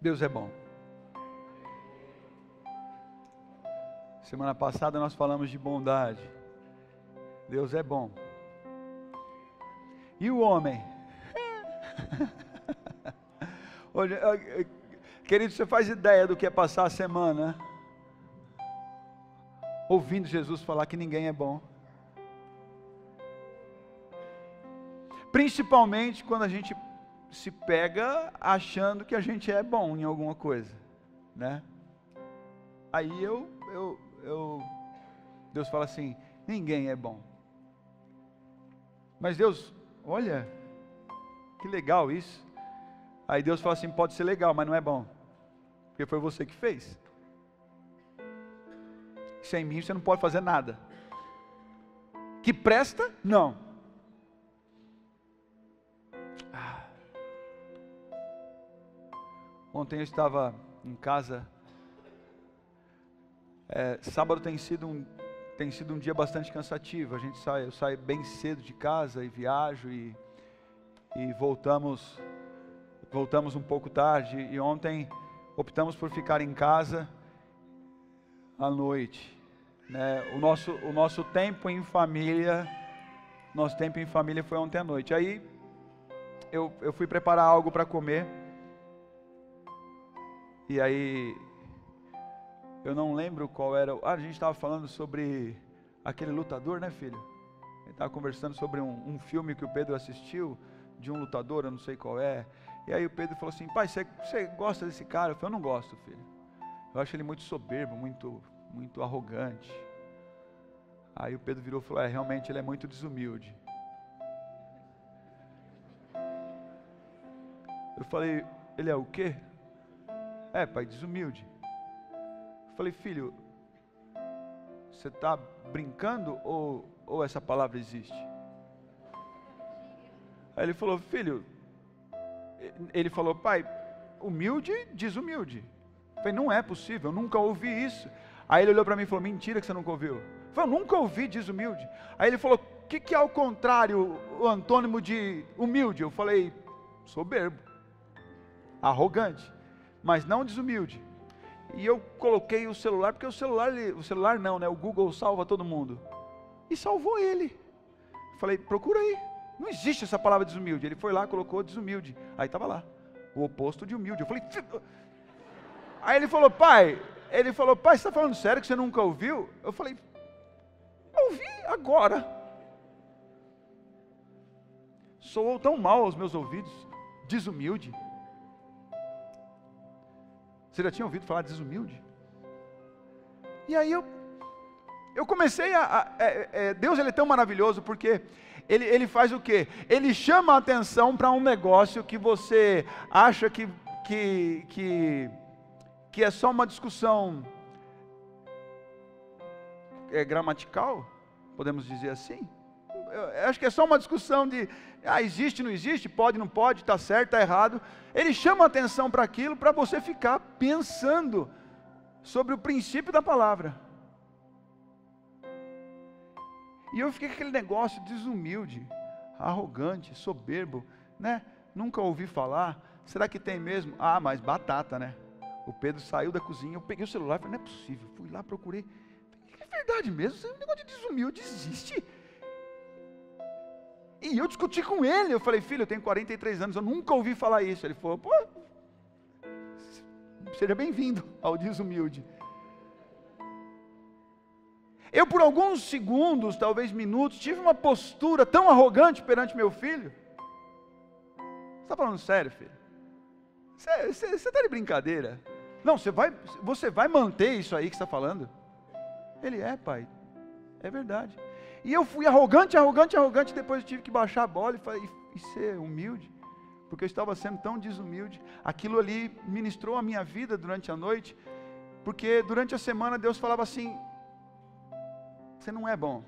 Deus é bom. Semana passada nós falamos de bondade. Deus é bom. E o homem? Olha, querido, você faz ideia do que é passar a semana ouvindo Jesus falar que ninguém é bom? Principalmente quando a gente se pega achando que a gente é bom em alguma coisa, né? Aí Deus fala assim, ninguém é bom. Mas Deus, olha, que legal isso. Aí Deus fala assim, pode ser legal, mas não é bom, porque foi você que fez. Sem mim você não pode fazer nada. Que presta? Não. Ontem eu estava em casa. Sábado tem sido um dia bastante cansativo. Eu saio bem cedo de casa e viajo e voltamos um pouco tarde. E ontem optamos por ficar em casa à noite, né? O nosso tempo em família, foi ontem à noite. Aí eu fui preparar algo para comer. E aí, eu não lembro qual era. A gente estava falando sobre aquele lutador, né, filho? Ele estava conversando sobre um filme que o Pedro assistiu, de um lutador, eu não sei qual é. E aí o Pedro falou assim, pai, você gosta desse cara? Eu falei, eu não gosto, filho. Eu acho ele muito soberbo, muito arrogante. Aí o Pedro virou e falou, realmente ele é muito desumilde. Eu falei, ele é o quê? Pai, desumilde. Eu falei, filho, você está brincando ou essa palavra existe? Aí ele falou, filho, ele falou, pai, humilde, desumilde. Eu falei, não é possível, eu nunca ouvi isso. Aí ele olhou para mim e falou, mentira que você nunca ouviu. Eu falei, eu nunca ouvi desumilde. Aí ele falou, o que é o contrário, o antônimo de humilde? Eu falei, soberbo, arrogante. Mas não desumilde. E eu coloquei o celular, porque o celular não, né? O Google salva todo mundo. E salvou ele. Falei, procura aí. Não existe essa palavra desumilde. Ele foi lá, colocou desumilde. Aí estava lá, o oposto de humilde. Eu falei, aí ele falou, pai, você está falando sério que você nunca ouviu? Eu falei, ouvi agora. Soou tão mal aos meus ouvidos, desumilde. Você já tinha ouvido falar de desumilde? E aí eu comecei Deus, ele é tão maravilhoso, porque ele faz o quê? Ele chama a atenção para um negócio que você acha que é só uma discussão gramatical, podemos dizer assim. Eu acho que é só uma discussão de existe, não existe, pode, não pode, está certo, está errado. Ele chama a atenção para aquilo, para você ficar pensando sobre o princípio da palavra. E eu fiquei com aquele negócio desumilde, arrogante, soberbo, né? Nunca ouvi falar. Será que tem mesmo? Mas batata, né? O Pedro saiu da cozinha, eu peguei o celular e falei, não é possível, fui lá, procurei. É verdade mesmo, esse negócio de desumilde existe. E eu discuti com ele, eu falei, filho, eu tenho 43 anos, eu nunca ouvi falar isso. Ele falou, seja bem-vindo ao desumilde. Eu por alguns segundos, talvez minutos, tive uma postura tão arrogante perante meu filho. Você está falando sério, filho? Você está de brincadeira? Não, você vai manter isso aí que você está falando? Ele, pai, é verdade. E eu fui arrogante, depois eu tive que baixar a bola e ser humilde, porque eu estava sendo tão desumilde. Aquilo ali ministrou a minha vida durante a noite, porque durante a semana Deus falava assim, você não é bom.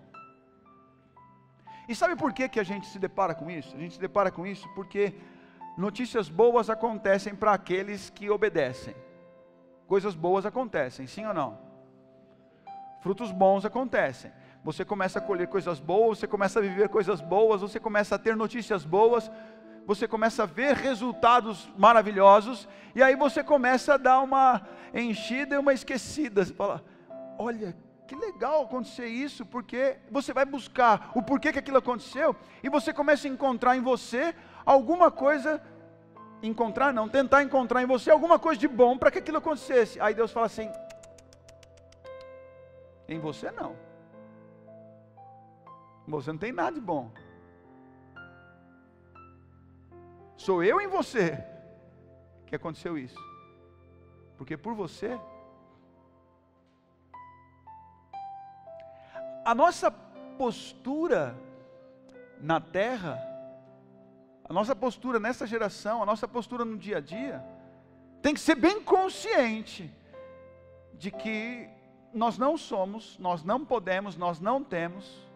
E sabe por que a gente se depara com isso? A gente se depara com isso porque notícias boas acontecem para aqueles que obedecem. Coisas boas acontecem, sim ou não? Frutos bons acontecem. Você começa a colher coisas boas, você começa a viver coisas boas, você começa a ter notícias boas. você começa a ver resultados maravilhosos, e aí você começa a dar uma enchida e uma esquecida. Você fala, olha, que legal acontecer isso, porque você vai buscar o porquê que aquilo aconteceu, e você começa a encontrar em você alguma coisa, tentar encontrar em você alguma coisa de bom para que aquilo acontecesse. Aí Deus fala assim, em você não, você não tem nada de bom, sou eu em você que aconteceu isso, porque por você, a nossa postura na terra, a nossa postura nessa geração, a nossa postura no dia a dia, tem que ser bem consciente de que nós não somos, nós não podemos, nós não temos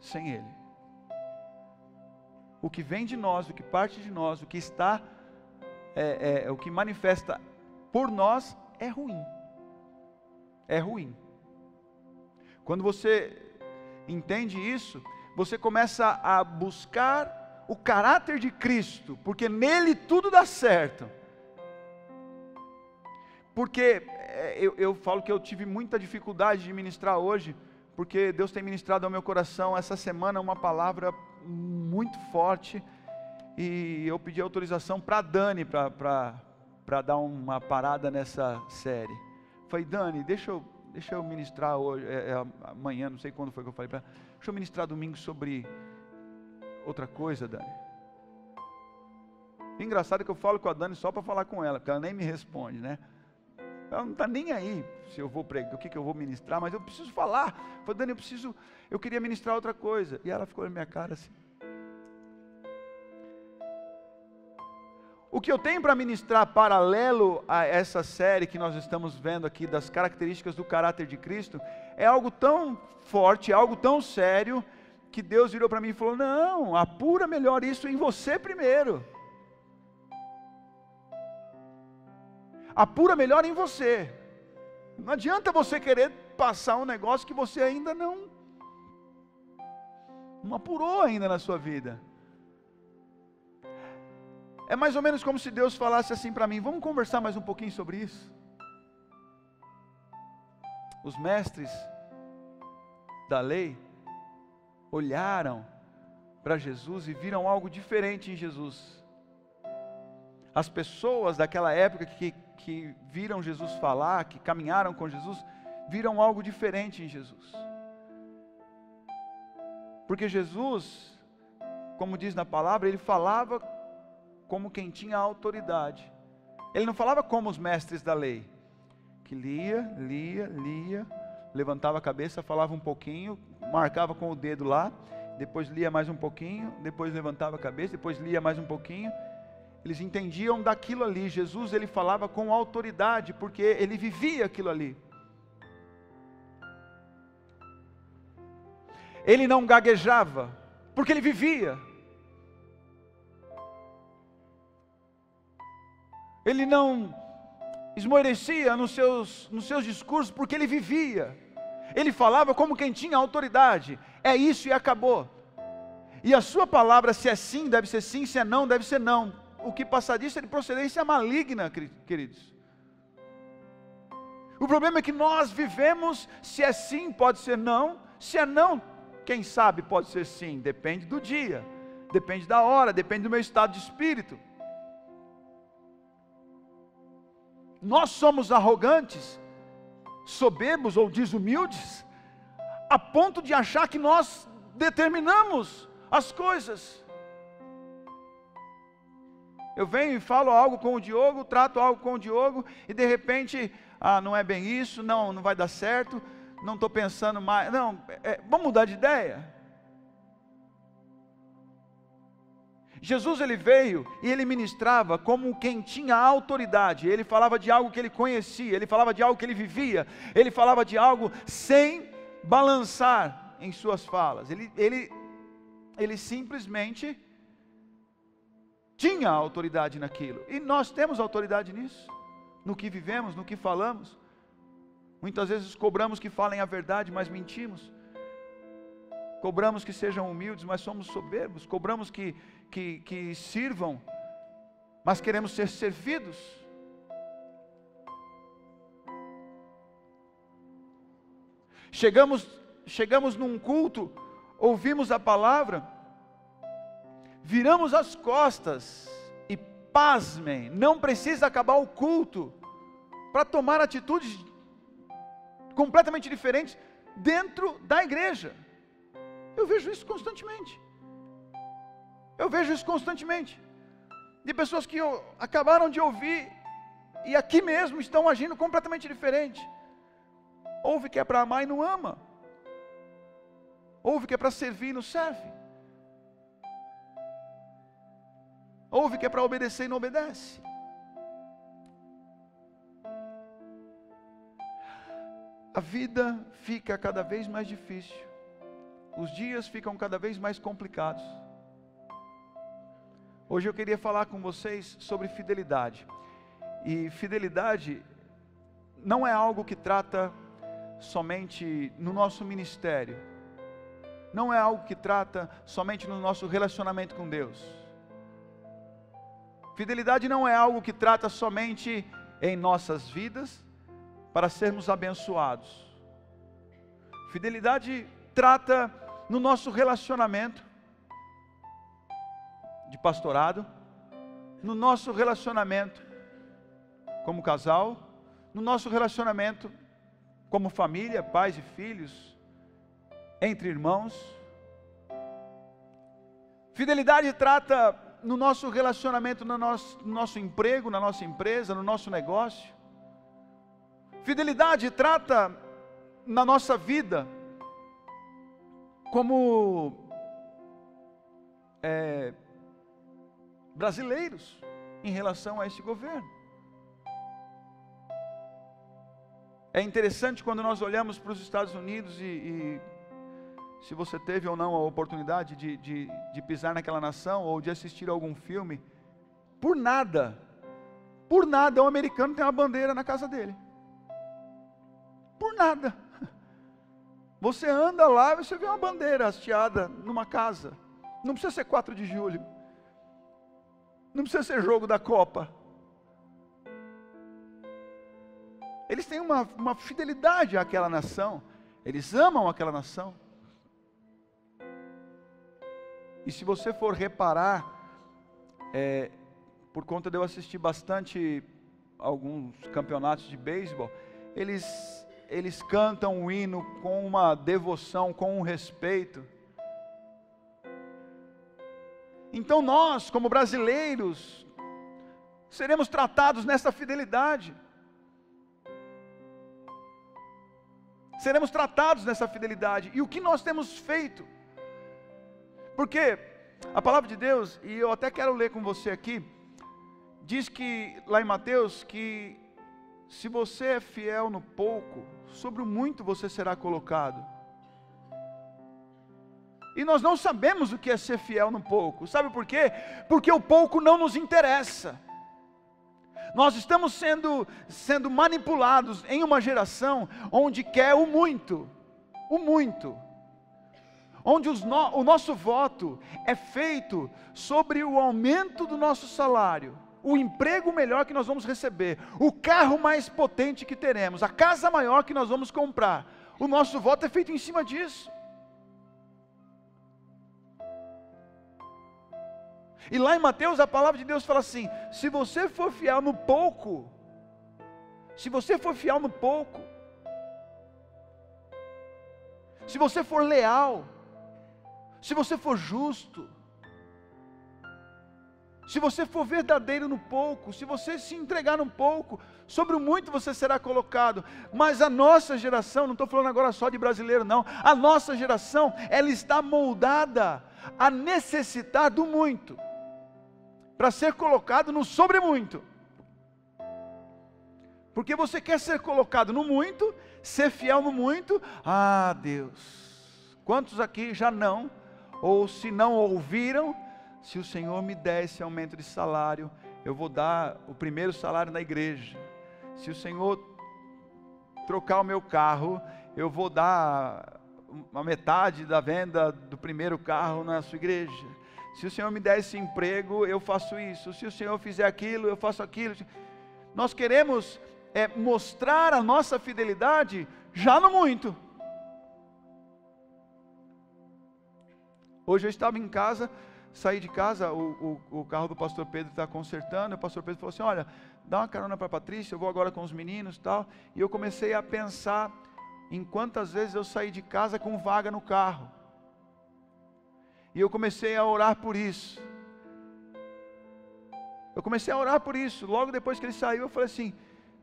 sem Ele. O que vem de nós, o que parte de nós, o que está, o que manifesta por nós é ruim. É ruim. Quando você entende isso, você começa a buscar o caráter de Cristo, porque nele tudo dá certo. Porque eu falo que eu tive muita dificuldade de ministrar hoje, porque Deus tem ministrado ao meu coração essa semana uma palavra muito forte, e eu pedi autorização para a Dani, para dar uma parada nessa série. Falei, Dani, deixa eu ministrar hoje, amanhã, não sei quando foi que eu falei para ela, deixa eu ministrar domingo sobre outra coisa, Dani. Engraçado que eu falo com a Dani só para falar com ela, porque ela nem me responde, né? Ela não está nem aí se eu vou pregar, o que eu vou ministrar, mas eu preciso falar. Eu falei, Dani, eu queria ministrar outra coisa. E ela ficou na minha cara assim. O que eu tenho para ministrar paralelo a essa série que nós estamos vendo aqui, das características do caráter de Cristo, é algo tão forte, é algo tão sério, que Deus virou para mim e falou, não, apura melhor isso em você primeiro. Apura melhor em você. Não adianta você querer passar um negócio que você ainda não apurou ainda na sua vida. É mais ou menos como se Deus falasse assim para mim, vamos conversar mais um pouquinho sobre isso. Os mestres da lei olharam para Jesus e viram algo diferente em Jesus. As pessoas daquela época que viram Jesus falar, que caminharam com Jesus, viram algo diferente em Jesus. Porque Jesus, como diz na palavra, ele falava como quem tinha autoridade. Ele não falava como os mestres da lei, que lia, levantava a cabeça, falava um pouquinho, marcava com o dedo lá, depois lia mais um pouquinho, depois levantava a cabeça, depois lia mais um pouquinho. Eles entendiam daquilo ali. Jesus, ele falava com autoridade, porque ele vivia aquilo ali. Ele não gaguejava, porque ele vivia. Ele não esmorecia nos seus discursos, porque ele vivia. Ele falava como quem tinha autoridade. É isso e acabou. E a sua palavra, se é sim, deve ser sim, se é não, deve ser não. O que passar disso é de procedência maligna, queridos. O problema é que nós vivemos, se é sim, pode ser não, se é não, quem sabe pode ser sim, depende do dia, depende da hora, depende do meu estado de espírito. Nós somos arrogantes, soberbos ou desumildes, a ponto de achar que nós determinamos as coisas. Eu venho e falo algo com o Diogo, trato algo com o Diogo, e de repente, não é bem isso, não vai dar certo, não estou pensando mais, vamos mudar de ideia. Jesus, ele veio e ele ministrava como quem tinha autoridade. Ele falava de algo que ele conhecia, ele falava de algo que ele vivia, ele falava de algo sem balançar em suas falas. Ele simplesmente tinha autoridade naquilo, e nós temos autoridade nisso, no que vivemos, no que falamos. Muitas vezes cobramos que falem a verdade, mas mentimos. cobramos que sejam humildes, mas somos soberbos, cobramos que sirvam, mas queremos ser servidos. Chegamos num culto, ouvimos a palavra, viramos as costas e pasmem, não precisa acabar o culto para tomar atitudes completamente diferentes dentro da igreja. Eu vejo isso constantemente. De pessoas que acabaram de ouvir e aqui mesmo estão agindo completamente diferente. Ouve que é para amar e não ama. Ouve que é para servir e não serve. Ouve que é para obedecer e não obedece. A vida fica cada vez mais difícil. Os dias ficam cada vez mais complicados. Hoje eu queria falar com vocês sobre fidelidade. E fidelidade não é algo que trata somente no nosso ministério. Não é algo que trata somente no nosso relacionamento com Deus. Fidelidade não é algo que trata somente em nossas vidas para sermos abençoados. Fidelidade trata no nosso relacionamento de pastorado, no nosso relacionamento como casal, no nosso relacionamento como família, pais e filhos, entre irmãos. Fidelidade trata no nosso relacionamento, no nosso emprego, na nossa empresa, no nosso negócio. Fidelidade trata na nossa vida como brasileiros em relação a esse governo. É interessante quando nós olhamos para os Estados Unidos e se você teve ou não a oportunidade de pisar naquela nação ou de assistir a algum filme, por nada o americano tem uma bandeira na casa dele. Por nada. Você anda lá e você vê uma bandeira hasteada numa casa. Não precisa ser 4 de julho. Não precisa ser jogo da Copa. Eles têm uma fidelidade àquela nação. Eles amam aquela nação. E se você for reparar, por conta de eu assistir bastante alguns campeonatos de beisebol, eles cantam o hino com uma devoção, com um respeito. Então nós, como brasileiros, seremos tratados nessa fidelidade. Seremos tratados nessa fidelidade. E o que nós temos feito? Porque a palavra de Deus, e eu até quero ler com você aqui, diz que, lá em Mateus, que se você é fiel no pouco, sobre o muito você será colocado. E nós não sabemos o que é ser fiel no pouco. Sabe por quê? Porque o pouco não nos interessa. Nós estamos sendo manipulados em uma geração onde quer o muito. Onde o nosso voto é feito sobre o aumento do nosso salário, o emprego melhor que nós vamos receber, o carro mais potente que teremos, a casa maior que nós vamos comprar. O nosso voto é feito em cima disso. E lá em Mateus a palavra de Deus fala assim: se você for fiel no pouco, se você for leal, se você for justo, se você for verdadeiro no pouco, se você se entregar no pouco, sobre o muito você será colocado. Mas a nossa geração, não estou falando agora só de brasileiro não, a nossa geração, ela está moldada a necessitar do muito, para ser colocado no sobremuito. Porque você quer ser colocado no muito, ser fiel no muito. Ah, Deus, quantos aqui já não, ou se não ouviram, se o Senhor me der esse aumento de salário, eu vou dar o primeiro salário na igreja. Se o Senhor trocar o meu carro, eu vou dar a metade da venda do primeiro carro na sua igreja. Se o Senhor me der esse emprego, eu faço isso. Se o Senhor fizer aquilo, eu faço aquilo. Nós queremos mostrar a nossa fidelidade já no muito. Hoje eu estava em casa, saí de casa, o carro do pastor Pedro está consertando, o pastor Pedro falou assim, olha, dá uma carona para a Patrícia, eu vou agora com os meninos e tal. E eu comecei a pensar em quantas vezes eu saí de casa com vaga no carro. E eu comecei a orar por isso. Logo depois que ele saiu, eu falei assim,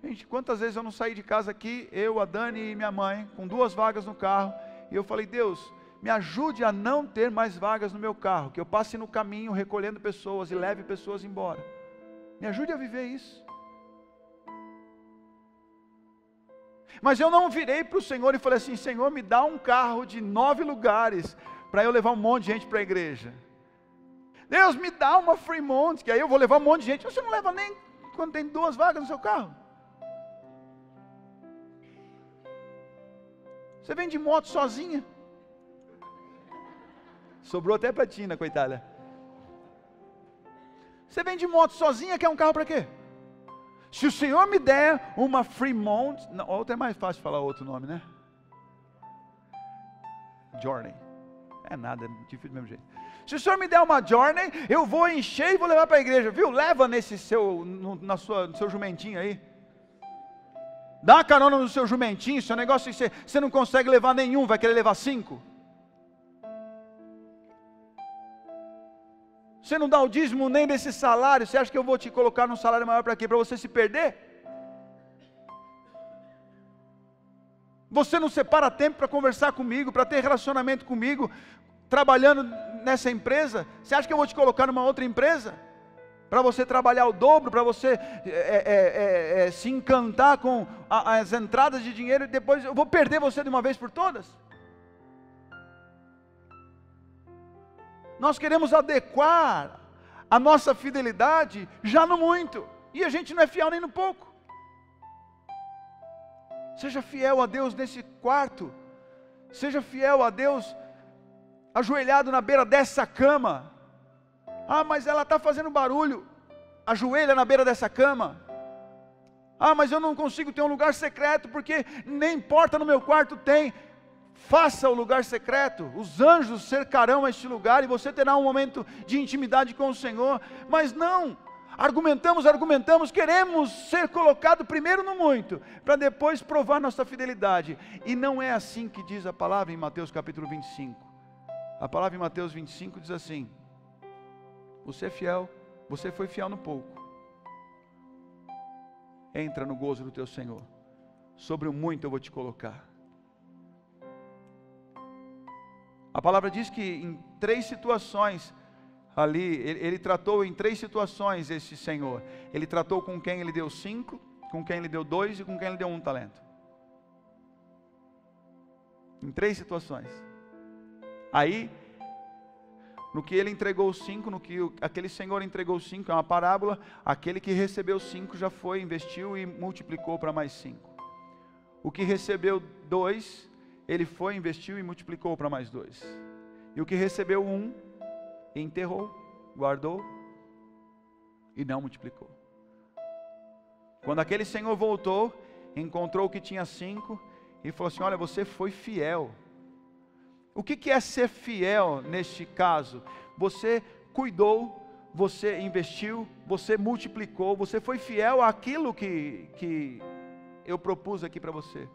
gente, quantas vezes eu não saí de casa aqui, eu, a Dani e minha mãe, com 2 vagas no carro. E eu falei, Deus, me ajude a não ter mais vagas no meu carro, que eu passe no caminho recolhendo pessoas e leve pessoas embora. Me ajude a viver isso. Mas eu não virei para o Senhor e falei assim, Senhor, me dá um carro de 9 lugares, para eu levar um monte de gente para a igreja. Deus, me dá uma Fremont, que aí eu vou levar um monte de gente. Você não leva nem quando tem 2 vagas no seu carro. Você vem de moto sozinha. Sobrou até para a Tina, coitada. Você vem de moto sozinha, quer um carro para quê? Se o Senhor me der uma Fremont, não, outra é mais fácil falar outro nome, né? Journey. É nada, é difícil do mesmo jeito. Se o Senhor me der uma Journey, eu vou encher e vou levar para a igreja, viu? Leva nesse no seu jumentinho aí. Dá uma carona no seu jumentinho, seu negócio, você não consegue levar nenhum, vai querer levar 5. Você não dá o dízimo nem desse salário, você acha que eu vou te colocar num salário maior para quê? Para você se perder? Você não separa tempo para conversar comigo, para ter relacionamento comigo, trabalhando nessa empresa? Você acha que eu vou te colocar numa outra empresa? Para você trabalhar o dobro, para você se encantar com as entradas de dinheiro e depois eu vou perder você de uma vez por todas? Nós queremos adequar a nossa fidelidade já no muito, e a gente não é fiel nem no pouco. Seja fiel a Deus nesse quarto, seja fiel a Deus ajoelhado na beira dessa cama. Ah, mas ela está fazendo barulho. Ajoelha na beira dessa cama. Ah, mas eu não consigo ter um lugar secreto, porque nem porta no meu quarto tem. Faça o lugar secreto, os anjos cercarão este lugar e você terá um momento de intimidade com o Senhor. Mas não, argumentamos, queremos ser colocado primeiro no muito, para depois provar nossa fidelidade. E não é assim que diz a palavra em Mateus capítulo 25. A palavra em Mateus 25 diz assim: você é fiel, você foi fiel no pouco, entra no gozo do teu Senhor, sobre o muito eu vou te colocar. A palavra diz que em 3 situações, ali, ele tratou em 3 situações esse Senhor. Ele tratou com quem ele deu 5, com quem ele deu 2 e com quem ele deu 1 talento. Em 3 situações. Aí, no que ele entregou 5, no que aquele Senhor entregou 5, é uma parábola, aquele que recebeu 5 já foi, investiu e multiplicou para mais 5. O que recebeu 2, ele foi, investiu e multiplicou para mais 2. E o que recebeu 1, enterrou, guardou e não multiplicou. Quando aquele Senhor voltou, encontrou o que tinha 5 e falou assim: olha, você foi fiel. O que é ser fiel neste caso? Você cuidou, você investiu, você multiplicou, você foi fiel àquilo que eu propus aqui para você.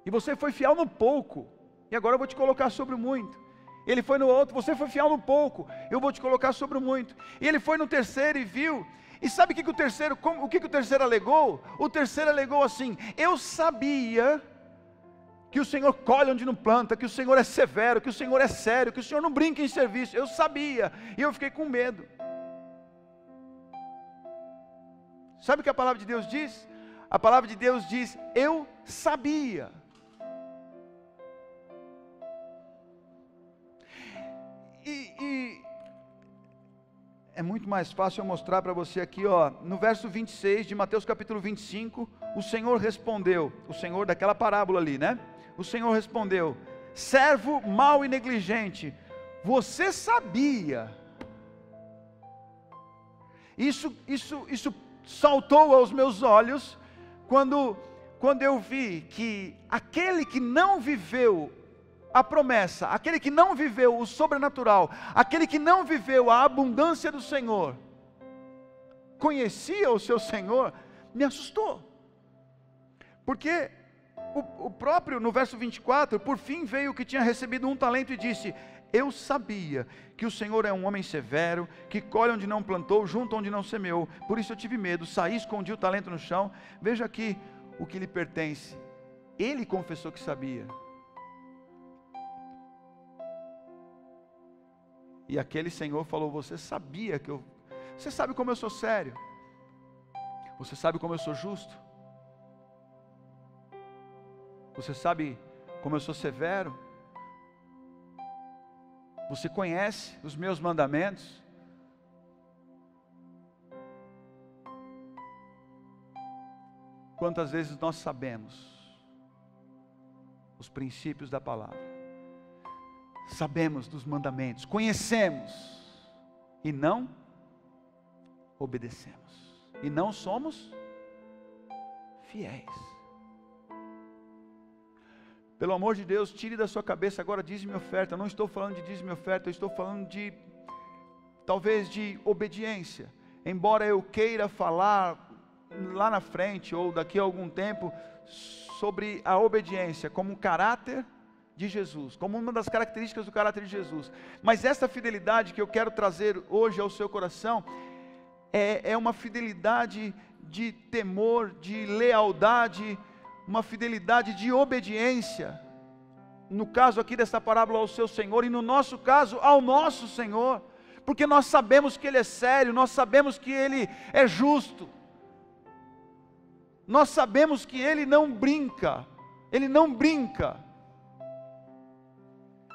E você foi fiel no pouco, e agora eu vou te colocar sobre o muito. Ele foi no outro, você foi fiel no pouco, eu vou te colocar sobre o muito. E ele foi no terceiro e viu. E sabe o que o terceiro alegou? O terceiro alegou assim: eu sabia que o Senhor colhe onde não planta, que o Senhor é severo, que o Senhor é sério, que o Senhor não brinca em serviço. Eu sabia, e eu fiquei com medo. Sabe o que a palavra de Deus diz? A palavra de Deus diz: eu sabia. é muito mais fácil eu mostrar para você aqui, ó, no verso 26 de Mateus capítulo 25, o Senhor respondeu, o Senhor daquela parábola ali, né? O Senhor respondeu: servo mau e negligente, você sabia. Isso saltou aos meus olhos, quando eu vi que aquele que não viveu a promessa, aquele que não viveu o sobrenatural, aquele que não viveu a abundância do Senhor, conhecia o seu Senhor, me assustou. Porque o próprio, no verso 24, por fim veio o que tinha recebido 1 talento e disse: eu sabia que o Senhor é um homem severo, que colhe onde não plantou, junta onde não semeou, por isso eu tive medo, saí, escondi o talento no chão. Veja aqui o que lhe pertence. Ele confessou que sabia. E aquele Senhor falou: você sabia que eu... Você sabe como eu sou sério? Você sabe como eu sou justo? Você sabe como eu sou severo? Você conhece os meus mandamentos? Quantas vezes nós sabemos os princípios da palavra, sabemos dos mandamentos, conhecemos e não obedecemos, e não somos fiéis. Pelo amor de Deus, tire da sua cabeça agora dízimo e oferta. Eu não estou falando de dízimo e oferta, eu estou falando de, talvez, de obediência. Embora eu queira falar lá na frente, ou daqui a algum tempo, sobre a obediência como um caráter de Jesus, como uma das características do caráter de Jesus. Mas essa fidelidade que eu quero trazer hoje ao seu coração, é uma fidelidade de temor, de lealdade, uma fidelidade de obediência, no caso aqui dessa parábola ao seu Senhor, e no nosso caso ao nosso Senhor, porque nós sabemos que Ele é sério, nós sabemos que Ele é justo, nós sabemos que Ele não brinca,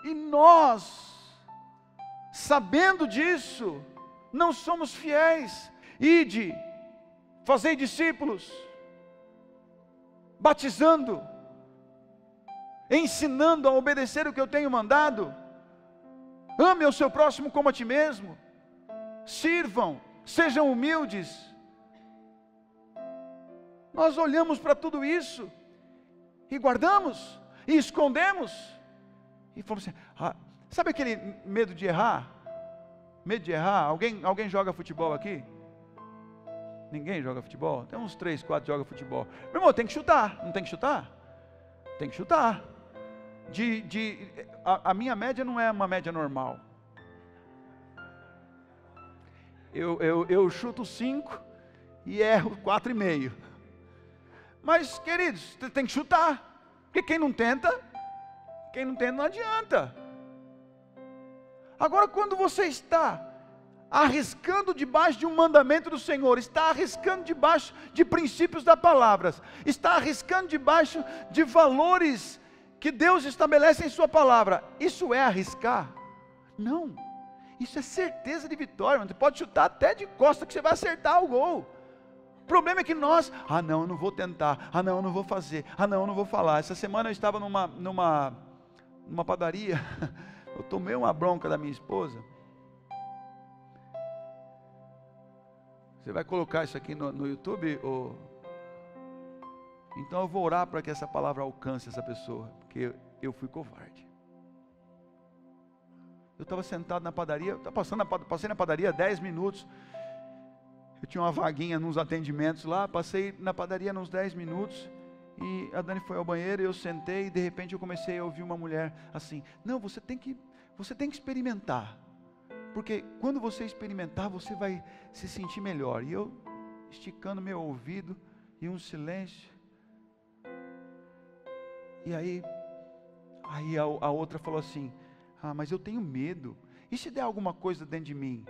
e nós, sabendo disso, não somos fiéis. Ide, fazei discípulos, batizando, ensinando a obedecer o que eu tenho mandado. Ame ao seu próximo como a ti mesmo. Sirvam, sejam humildes. Nós olhamos para tudo isso e guardamos e escondemos e falamos assim: sabe aquele medo de errar? Medo de errar? Alguém joga futebol aqui? Ninguém joga futebol? Tem uns 3, 4 que jogam futebol. Meu irmão, tem que chutar, não tem que chutar? Tem que chutar. A minha média não é uma média normal. Eu chuto 5 e erro 4,5. Mas, queridos, tem que chutar. Porque quem não tenta não adianta. Agora, quando você está arriscando debaixo de um mandamento do Senhor, está arriscando debaixo de princípios da palavra, está arriscando debaixo de valores que Deus estabelece em sua palavra, isso é arriscar? Não, isso é certeza de vitória. Você pode chutar até de costa que você vai acertar o gol. O problema é que nós, não, eu não vou tentar, não, eu não vou fazer, não, eu não vou falar. Essa semana eu estava numa padaria, eu tomei uma bronca da minha esposa. Você vai colocar isso aqui no YouTube? Então eu vou orar para que essa palavra alcance essa pessoa, porque eu fui covarde. Eu estava sentado na padaria, passei na padaria 10 minutos, eu tinha uma vaguinha nos atendimentos lá, passei na padaria nos 10 minutos, e a Dani foi ao banheiro, eu sentei, e de repente eu comecei a ouvir uma mulher assim: não, você tem que experimentar, porque quando você experimentar, você vai se sentir melhor. E eu, esticando meu ouvido, e um silêncio, e aí a outra falou assim: mas eu tenho medo, e se der alguma coisa dentro de mim?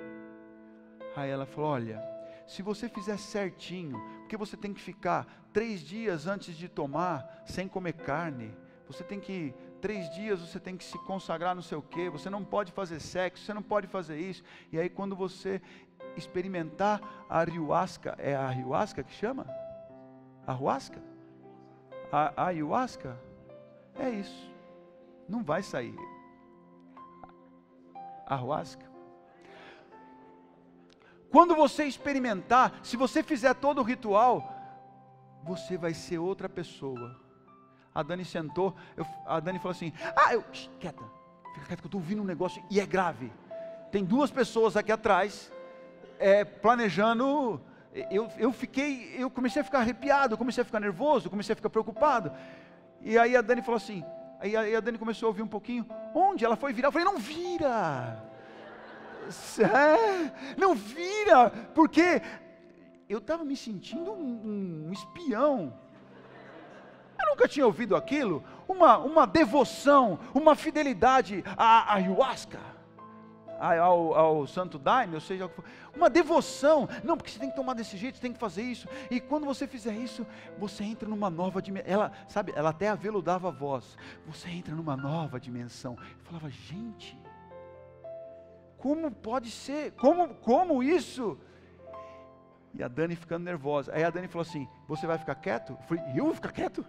Aí ela falou: olha, se você fizer certinho, porque você tem que ficar 3 dias antes de tomar, sem comer carne, você tem que, 3 dias você tem que se consagrar não sei o quê, você não pode fazer sexo, você não pode fazer isso, e aí quando você experimentar a ayahuasca, é a ayahuasca que chama? Ayahuasca? A ayahuasca? É isso. Não vai sair. Ayahuasca. Quando você experimentar, se você fizer todo o ritual, você vai ser outra pessoa. A Dani sentou, a Dani falou assim, quieta, fica quieta que eu estou ouvindo um negócio e é grave. Tem 2 pessoas aqui atrás, planejando. Eu comecei a ficar arrepiado, comecei a ficar nervoso, comecei a ficar preocupado. E aí a Dani falou assim, aí a Dani começou a ouvir um pouquinho. Onde? Ela foi virar, eu falei, não vira. Não vira, porque eu estava me sentindo um espião. Eu nunca tinha ouvido aquilo, uma devoção, uma fidelidade à ayahuasca, ao santo daime, ou seja, uma devoção. Não, porque você tem que tomar desse jeito, você tem que fazer isso. E quando você fizer isso, você entra numa nova dimensão. Ela até aveludava a voz. Você entra numa nova dimensão. Eu falava, gente, como pode ser? Como isso? E a Dani ficando nervosa. Aí a Dani falou assim, você vai ficar quieto? Eu falei, eu vou ficar quieto?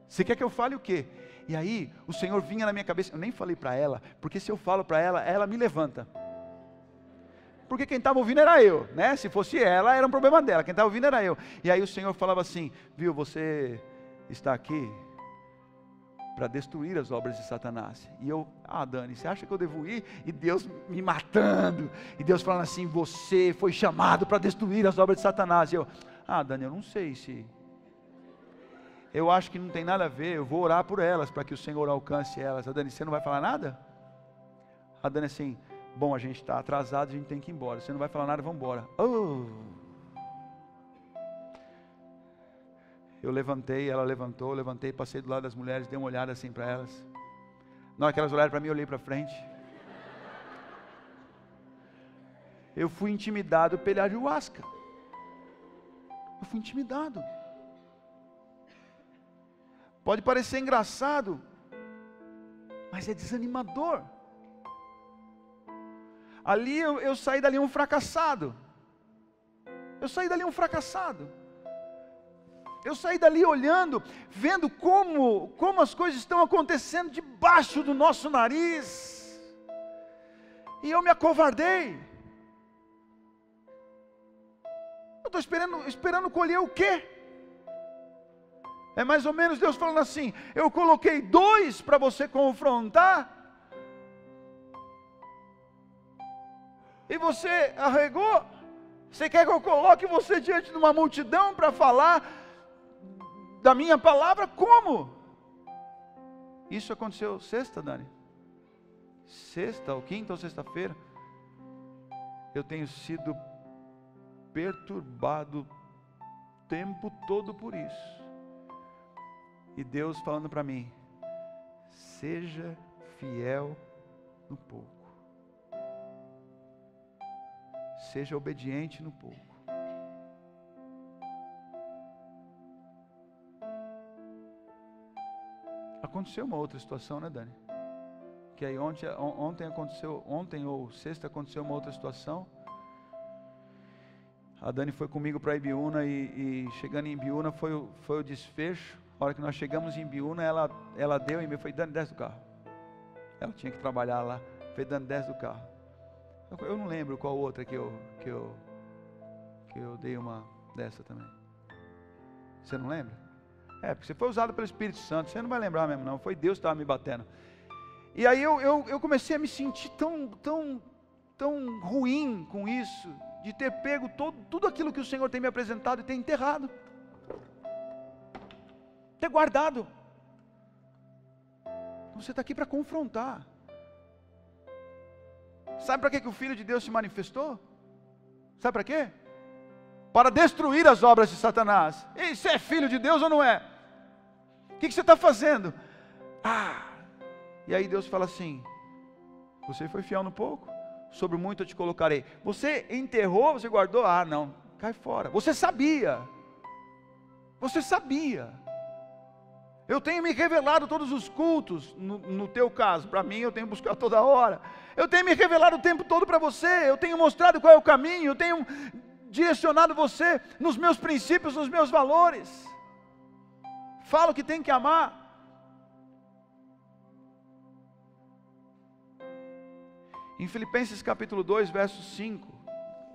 Você quer que eu fale o quê? E aí o Senhor vinha na minha cabeça. Eu nem falei para ela, porque se eu falo para ela, ela me levanta. Porque quem estava ouvindo era eu, né? Se fosse ela, era um problema dela. Quem estava ouvindo era eu. E aí o Senhor falava assim, viu, você está aqui para destruir as obras de Satanás. E eu, Dani, você acha que eu devo ir? E Deus me matando, e Deus falando assim, você foi chamado para destruir as obras de Satanás. E eu, Dani, eu não sei se... Eu acho que não tem nada a ver, eu vou orar por elas, para que o Senhor alcance elas. A Dani, você não vai falar nada? A Dani assim, bom, a gente está atrasado, a gente tem que ir embora. Você não vai falar nada, vamos embora. Eu levantei, ela levantou, levantei, passei do lado das mulheres, dei uma olhada assim para elas. Na hora que elas olharam para mim, eu olhei para frente. Eu fui intimidado pela ayahuasca. Eu fui intimidado. Pode parecer engraçado, mas é desanimador. Ali eu saí dali um fracassado. Eu saí dali um fracassado. Eu saí dali olhando, vendo como as coisas estão acontecendo debaixo do nosso nariz. E eu me acovardei. Eu estou esperando colher o quê? É mais ou menos Deus falando assim, eu coloquei 2 para você confrontar, e você arregou. Você quer que eu coloque você diante de uma multidão para falar da minha palavra? Como? Isso aconteceu sexta, Dani? Sexta, ou quinta ou sexta-feira. Eu tenho sido perturbado o tempo todo por isso. E Deus falando para mim, seja fiel no pouco. Seja obediente no pouco. Aconteceu uma outra situação, né, Dani? Que aí ontem ou sexta aconteceu uma outra situação. A Dani foi comigo para Ibiúna e chegando em Ibiúna foi o desfecho. A hora que nós chegamos em Ibiúna, ela deu e me foi, Dani, desce do carro. Ela tinha que trabalhar lá. Foi, Dani, desce do carro. Eu não lembro qual outra que eu dei uma dessa também. Você não lembra? Porque você foi usado pelo Espírito Santo, você não vai lembrar mesmo não, foi Deus que estava me batendo. E aí eu comecei a me sentir tão ruim com isso, de ter pego tudo aquilo que o Senhor tem me apresentado e ter enterrado. Ter guardado. Você está aqui para confrontar. Sabe para que o Filho de Deus se manifestou? Sabe para quê? Para destruir as obras de Satanás. E você é filho de Deus ou não é? O que você está fazendo? E aí Deus fala assim, você foi fiel no pouco, sobre muito eu te colocarei. Você enterrou, você guardou? Não, cai fora. Você sabia. Eu tenho me revelado todos os cultos, no teu caso, para mim eu tenho buscado toda hora. Eu tenho me revelado o tempo todo para você, eu tenho mostrado qual é o caminho, eu tenho direcionado você nos meus princípios, nos meus valores. Falo que tem que amar. Em Filipenses capítulo 2, verso 5,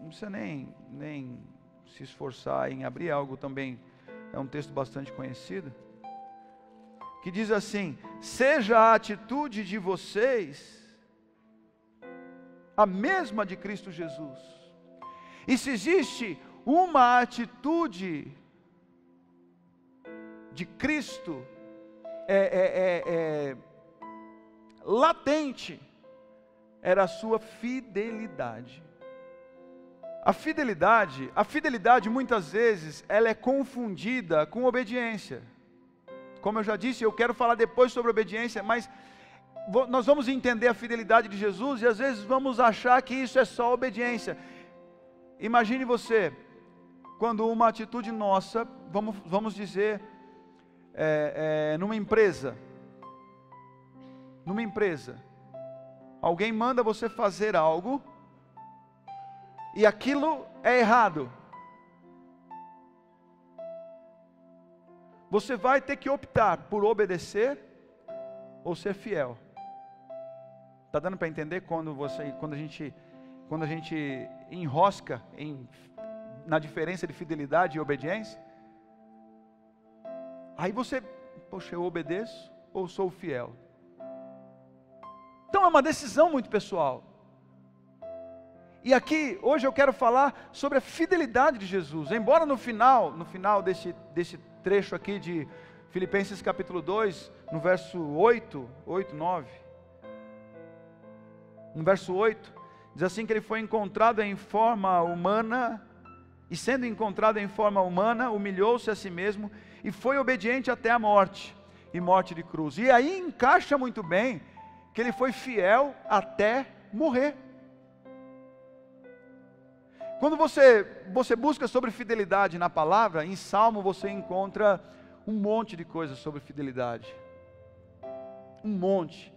não precisa nem se esforçar em abrir, algo também, é um texto bastante conhecido, que diz assim: seja a atitude de vocês a mesma de Cristo Jesus. E se existe uma atitude de Cristo latente, era a sua fidelidade. A fidelidade muitas vezes, ela é confundida com obediência. Como eu já disse, eu quero falar depois sobre obediência, mas nós vamos entender a fidelidade de Jesus e às vezes vamos achar que isso é só obediência. Imagine você, quando uma atitude nossa, vamos dizer, numa empresa, alguém manda você fazer algo, e aquilo é errado. Você vai ter que optar por obedecer ou ser fiel. Está dando para entender quando a gente enrosca na diferença de fidelidade e obediência? Aí você, poxa, eu obedeço ou sou fiel? Então é uma decisão muito pessoal. E aqui, hoje eu quero falar sobre a fidelidade de Jesus. Embora no final desse trecho aqui de Filipenses capítulo 2, no verso 8, 9. No verso 8, diz assim que ele foi encontrado em forma humana, e sendo encontrado em forma humana, humilhou-se a si mesmo, e foi obediente até a morte, e morte de cruz. E aí encaixa muito bem, que ele foi fiel até morrer. Quando você busca sobre fidelidade na palavra, em Salmo você encontra um monte de coisas sobre fidelidade. Um monte.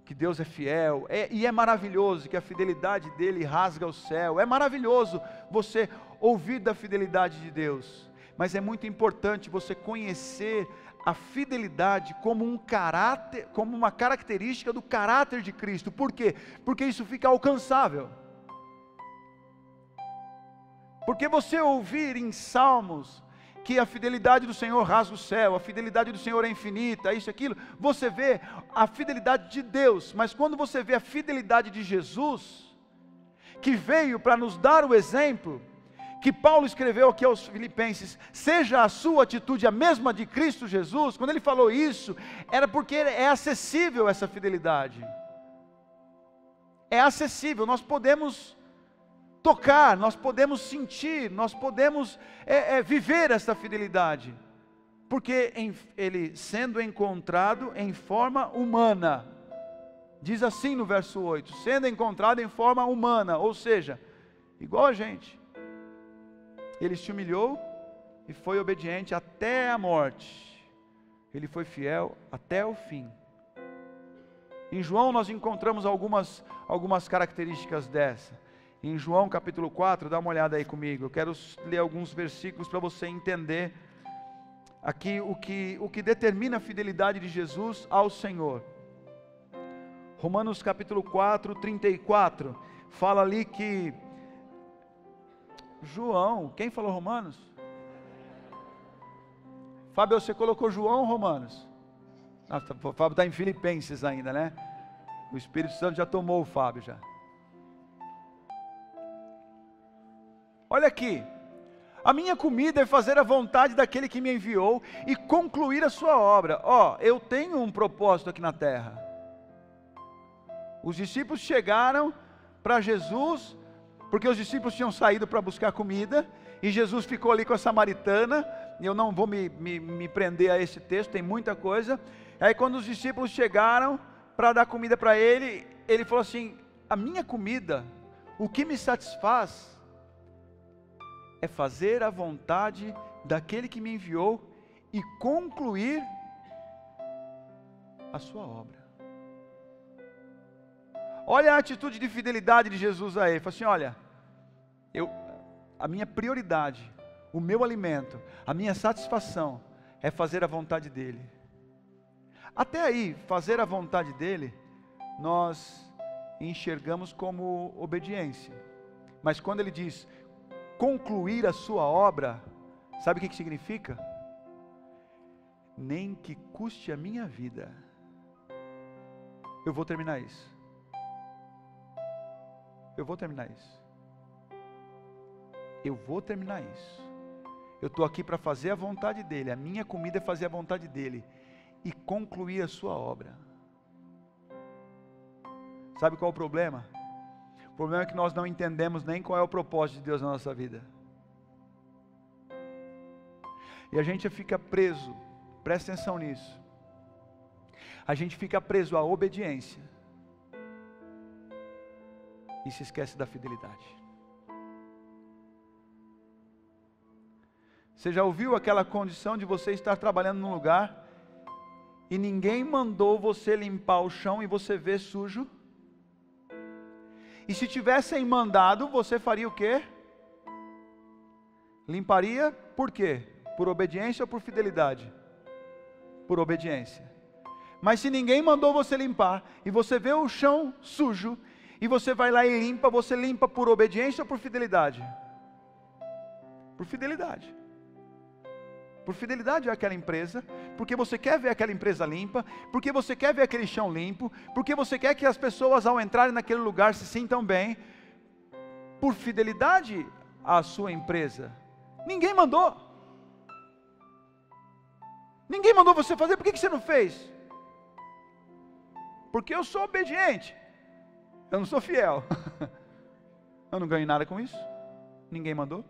Que Deus é fiel, e é maravilhoso que a fidelidade dele rasga o céu. É maravilhoso você ouvir da fidelidade de Deus. Mas é muito importante você conhecer a fidelidade como um caráter, como uma característica do caráter de Cristo. Por quê? Porque isso fica alcançável. Porque você ouvir em Salmos que a fidelidade do Senhor rasga o céu, a fidelidade do Senhor é infinita, isso e aquilo, você vê a fidelidade de Deus, mas quando você vê a fidelidade de Jesus, que veio para nos dar o exemplo, que Paulo escreveu aqui aos Filipenses, seja a sua atitude a mesma de Cristo Jesus, quando ele falou isso, era porque é acessível essa fidelidade, é acessível, nós podemos tocar, nós podemos sentir, nós podemos viver essa fidelidade, porque ele sendo encontrado em forma humana, diz assim no verso 8, sendo encontrado em forma humana, ou seja, igual a gente, ele se humilhou e foi obediente até a morte, ele foi fiel até o fim. Em João nós encontramos algumas características dessa. Em João capítulo 4, dá uma olhada aí comigo, eu quero ler alguns versículos para você entender aqui o que determina a fidelidade de Jesus ao Senhor. Romanos capítulo 4, 34, fala ali que João, quem falou Romanos? Fábio, você colocou João ou Romanos? O Fábio está em Filipenses ainda, né? O Espírito Santo já tomou o Fábio já. Olha aqui, a minha comida é fazer a vontade daquele que me enviou e concluir a sua obra. Eu tenho um propósito aqui na terra. Os discípulos chegaram para Jesus, porque os discípulos tinham saído para buscar comida, e Jesus ficou ali com a samaritana, e eu não vou me prender a esse texto, tem muita coisa. Aí quando os discípulos chegaram para dar comida para ele, ele falou assim, a minha comida, o que me satisfaz, é fazer a vontade daquele que me enviou e concluir a sua obra. Olha a atitude de fidelidade de Jesus a ele. Ele falou assim, olha, a minha prioridade, o meu alimento, a minha satisfação é fazer a vontade dEle. Até aí, fazer a vontade dEle, nós enxergamos como obediência. Mas quando ele diz concluir a sua obra, sabe o que significa? Nem que custe a minha vida, eu vou terminar isso. Eu vou terminar isso. Eu vou terminar isso. Eu estou aqui para fazer a vontade dEle. A minha comida é fazer a vontade dEle e concluir a sua obra. Sabe qual é o problema? O problema é que nós não entendemos nem qual é o propósito de Deus na nossa vida. E a gente fica preso, presta atenção nisso. A gente fica preso à obediência e se esquece da fidelidade. Você já ouviu aquela condição de você estar trabalhando num lugar e ninguém mandou você limpar o chão e você vê sujo? E se tivessem mandado, você faria o quê? Limparia por quê? Por obediência ou por fidelidade? Por obediência. Mas se ninguém mandou você limpar e você vê o chão sujo e você vai lá e limpa, você limpa por obediência ou por fidelidade? Por fidelidade. Por fidelidade àquela empresa, porque você quer ver aquela empresa limpa, porque você quer ver aquele chão limpo, porque você quer que as pessoas ao entrarem naquele lugar se sintam bem, por fidelidade à sua empresa. Ninguém mandou. Ninguém mandou você fazer, por que você não fez? Porque eu sou obediente, eu não sou fiel. Eu não ganho nada com isso, ninguém mandou.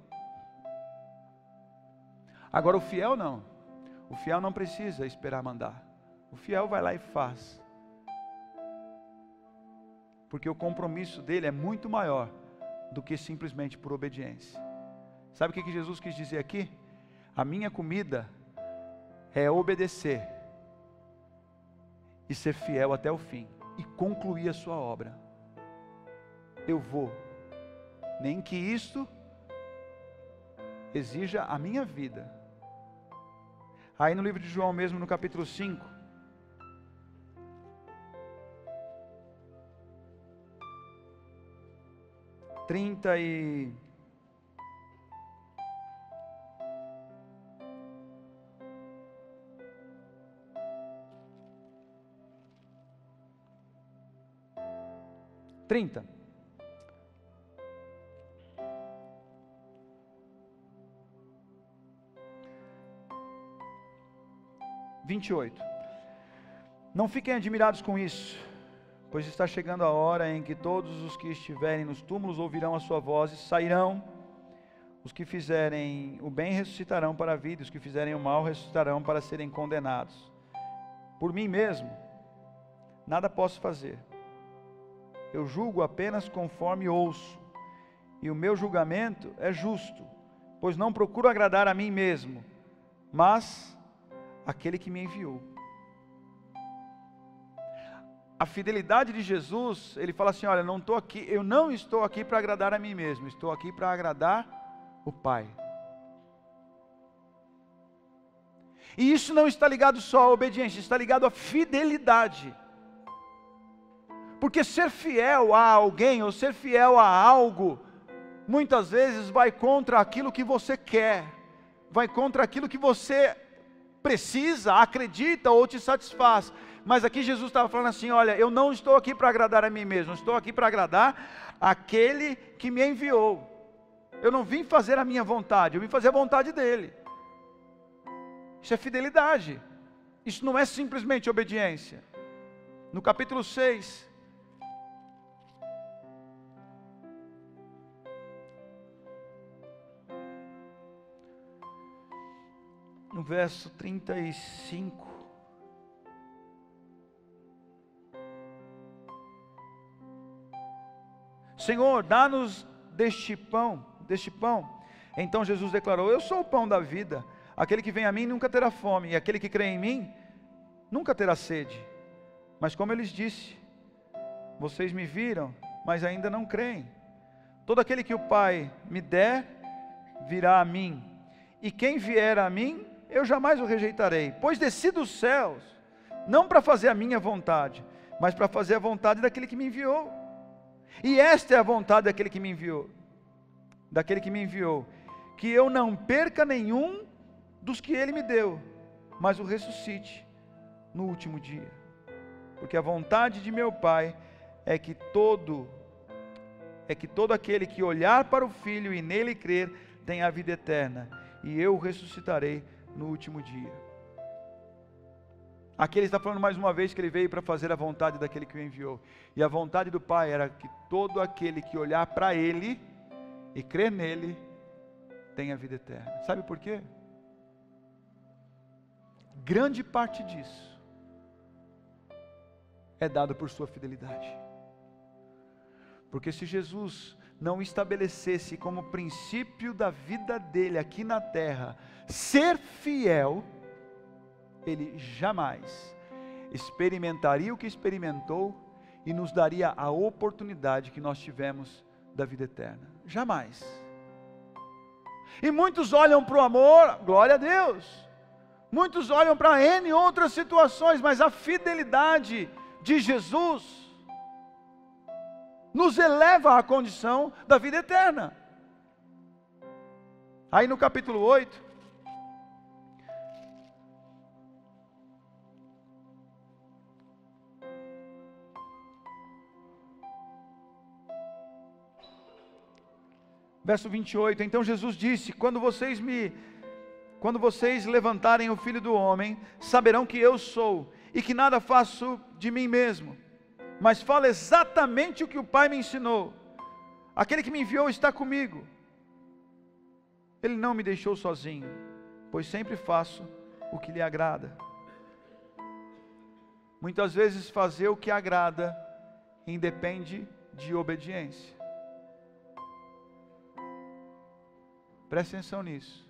Agora o fiel não. O fiel não precisa esperar mandar. O fiel vai lá e faz. Porque o compromisso dele é muito maior do que simplesmente por obediência. Sabe o que Jesus quis dizer aqui? A minha comida é obedecer e ser fiel até o fim e concluir a sua obra. Eu vou, nem que isto exija a minha vida. Aí no livro de João mesmo, no capítulo 5, Trinta. Não fiquem admirados com isso, pois está chegando a hora em que todos os que estiverem nos túmulos ouvirão a sua voz e sairão. Os que fizerem o bem ressuscitarão para a vida, os que fizerem o mal ressuscitarão para serem condenados. Por mim mesmo, nada posso fazer. Eu julgo apenas conforme ouço, e o meu julgamento é justo, pois não procuro agradar a mim mesmo, mas aquele que me enviou. A fidelidade de Jesus, ele fala assim, olha, eu não estou aqui para agradar a mim mesmo, estou aqui para agradar o Pai. E isso não está ligado só à obediência, está ligado à fidelidade. Porque ser fiel a alguém, ou ser fiel a algo, muitas vezes vai contra aquilo que você quer, vai contra aquilo que você precisa, acredita ou te satisfaz. Mas aqui Jesus estava falando assim, olha, eu não estou aqui para agradar a mim mesmo, estou aqui para agradar aquele que me enviou. Eu não vim fazer a minha vontade, eu vim fazer a vontade dele. Isso é fidelidade, isso não é simplesmente obediência. No capítulo 6, no verso 35, Senhor, dá-nos deste pão. Então Jesus declarou, eu sou o pão da vida, aquele que vem a mim nunca terá fome, e aquele que crê em mim, nunca terá sede. Mas como eu lhes disse, vocês me viram, mas ainda não creem. Todo aquele que o Pai me der, virá a mim. E quem vier a mim, eu jamais o rejeitarei. Pois desci dos céus, não para fazer a minha vontade, mas para fazer a vontade daquele que me enviou. E esta é a vontade daquele que me enviou. Que eu não perca nenhum dos que ele me deu, mas o ressuscite no último dia. Porque a vontade de meu Pai é que todo aquele que olhar para o Filho e nele crer tenha a vida eterna, e eu o ressuscitarei no último dia. Aqui ele está falando mais uma vez que ele veio para fazer a vontade daquele que o enviou. E a vontade do Pai era que todo aquele que olhar para ele e crer nele tenha a vida eterna. Sabe por quê? Grande parte disso é dado por sua fidelidade. Porque se Jesus não estabelecesse como princípio da vida dele aqui na terra ser fiel, ele jamais experimentaria o que experimentou e nos daria a oportunidade que nós tivemos da vida eterna. Jamais. E muitos olham para o amor, glória a Deus. Muitos olham para N outras situações, mas a fidelidade de Jesus nos eleva à condição da vida eterna. Aí no capítulo 8, verso 28, então Jesus disse, quando vocês levantarem o Filho do Homem, saberão que eu sou, e que nada faço de mim mesmo, mas falo exatamente o que o Pai me ensinou. Aquele que me enviou está comigo. Ele não me deixou sozinho, pois sempre faço o que lhe agrada. Muitas vezes fazer o que agrada independe de obediência. Preste atenção nisso.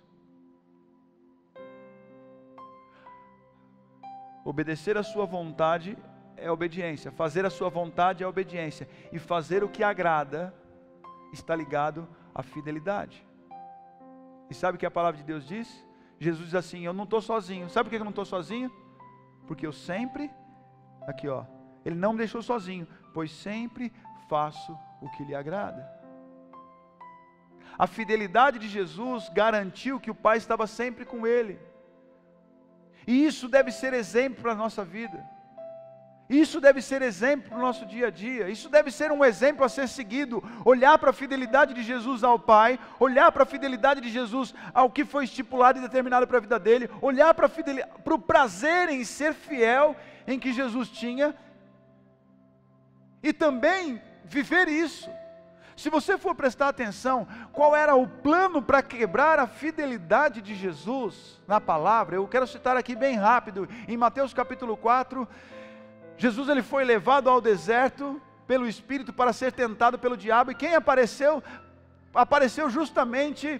Obedecer a sua vontade é obediência. Fazer a sua vontade é obediência. E fazer o que agrada está ligado à fidelidade. E sabe o que a palavra de Deus diz? Jesus diz assim, eu não estou sozinho. Sabe por que eu não estou sozinho? Porque eu sempre, aqui ó, Ele não me deixou sozinho, pois sempre faço o que lhe agrada. A fidelidade de Jesus garantiu que o Pai estava sempre com Ele. E isso deve ser exemplo para a nossa vida. Isso deve ser exemplo para o nosso dia a dia. Isso deve ser um exemplo a ser seguido. Olhar para a fidelidade de Jesus ao Pai. Olhar para a fidelidade de Jesus ao que foi estipulado e determinado para a vida dele. Olhar para o prazer em ser fiel em que Jesus tinha. E também viver isso. Se você for prestar atenção, qual era o plano para quebrar a fidelidade de Jesus na palavra? Eu quero citar aqui bem rápido, em Mateus capítulo 4, Jesus ele foi levado ao deserto pelo Espírito para ser tentado pelo diabo, e quem apareceu? Apareceu justamente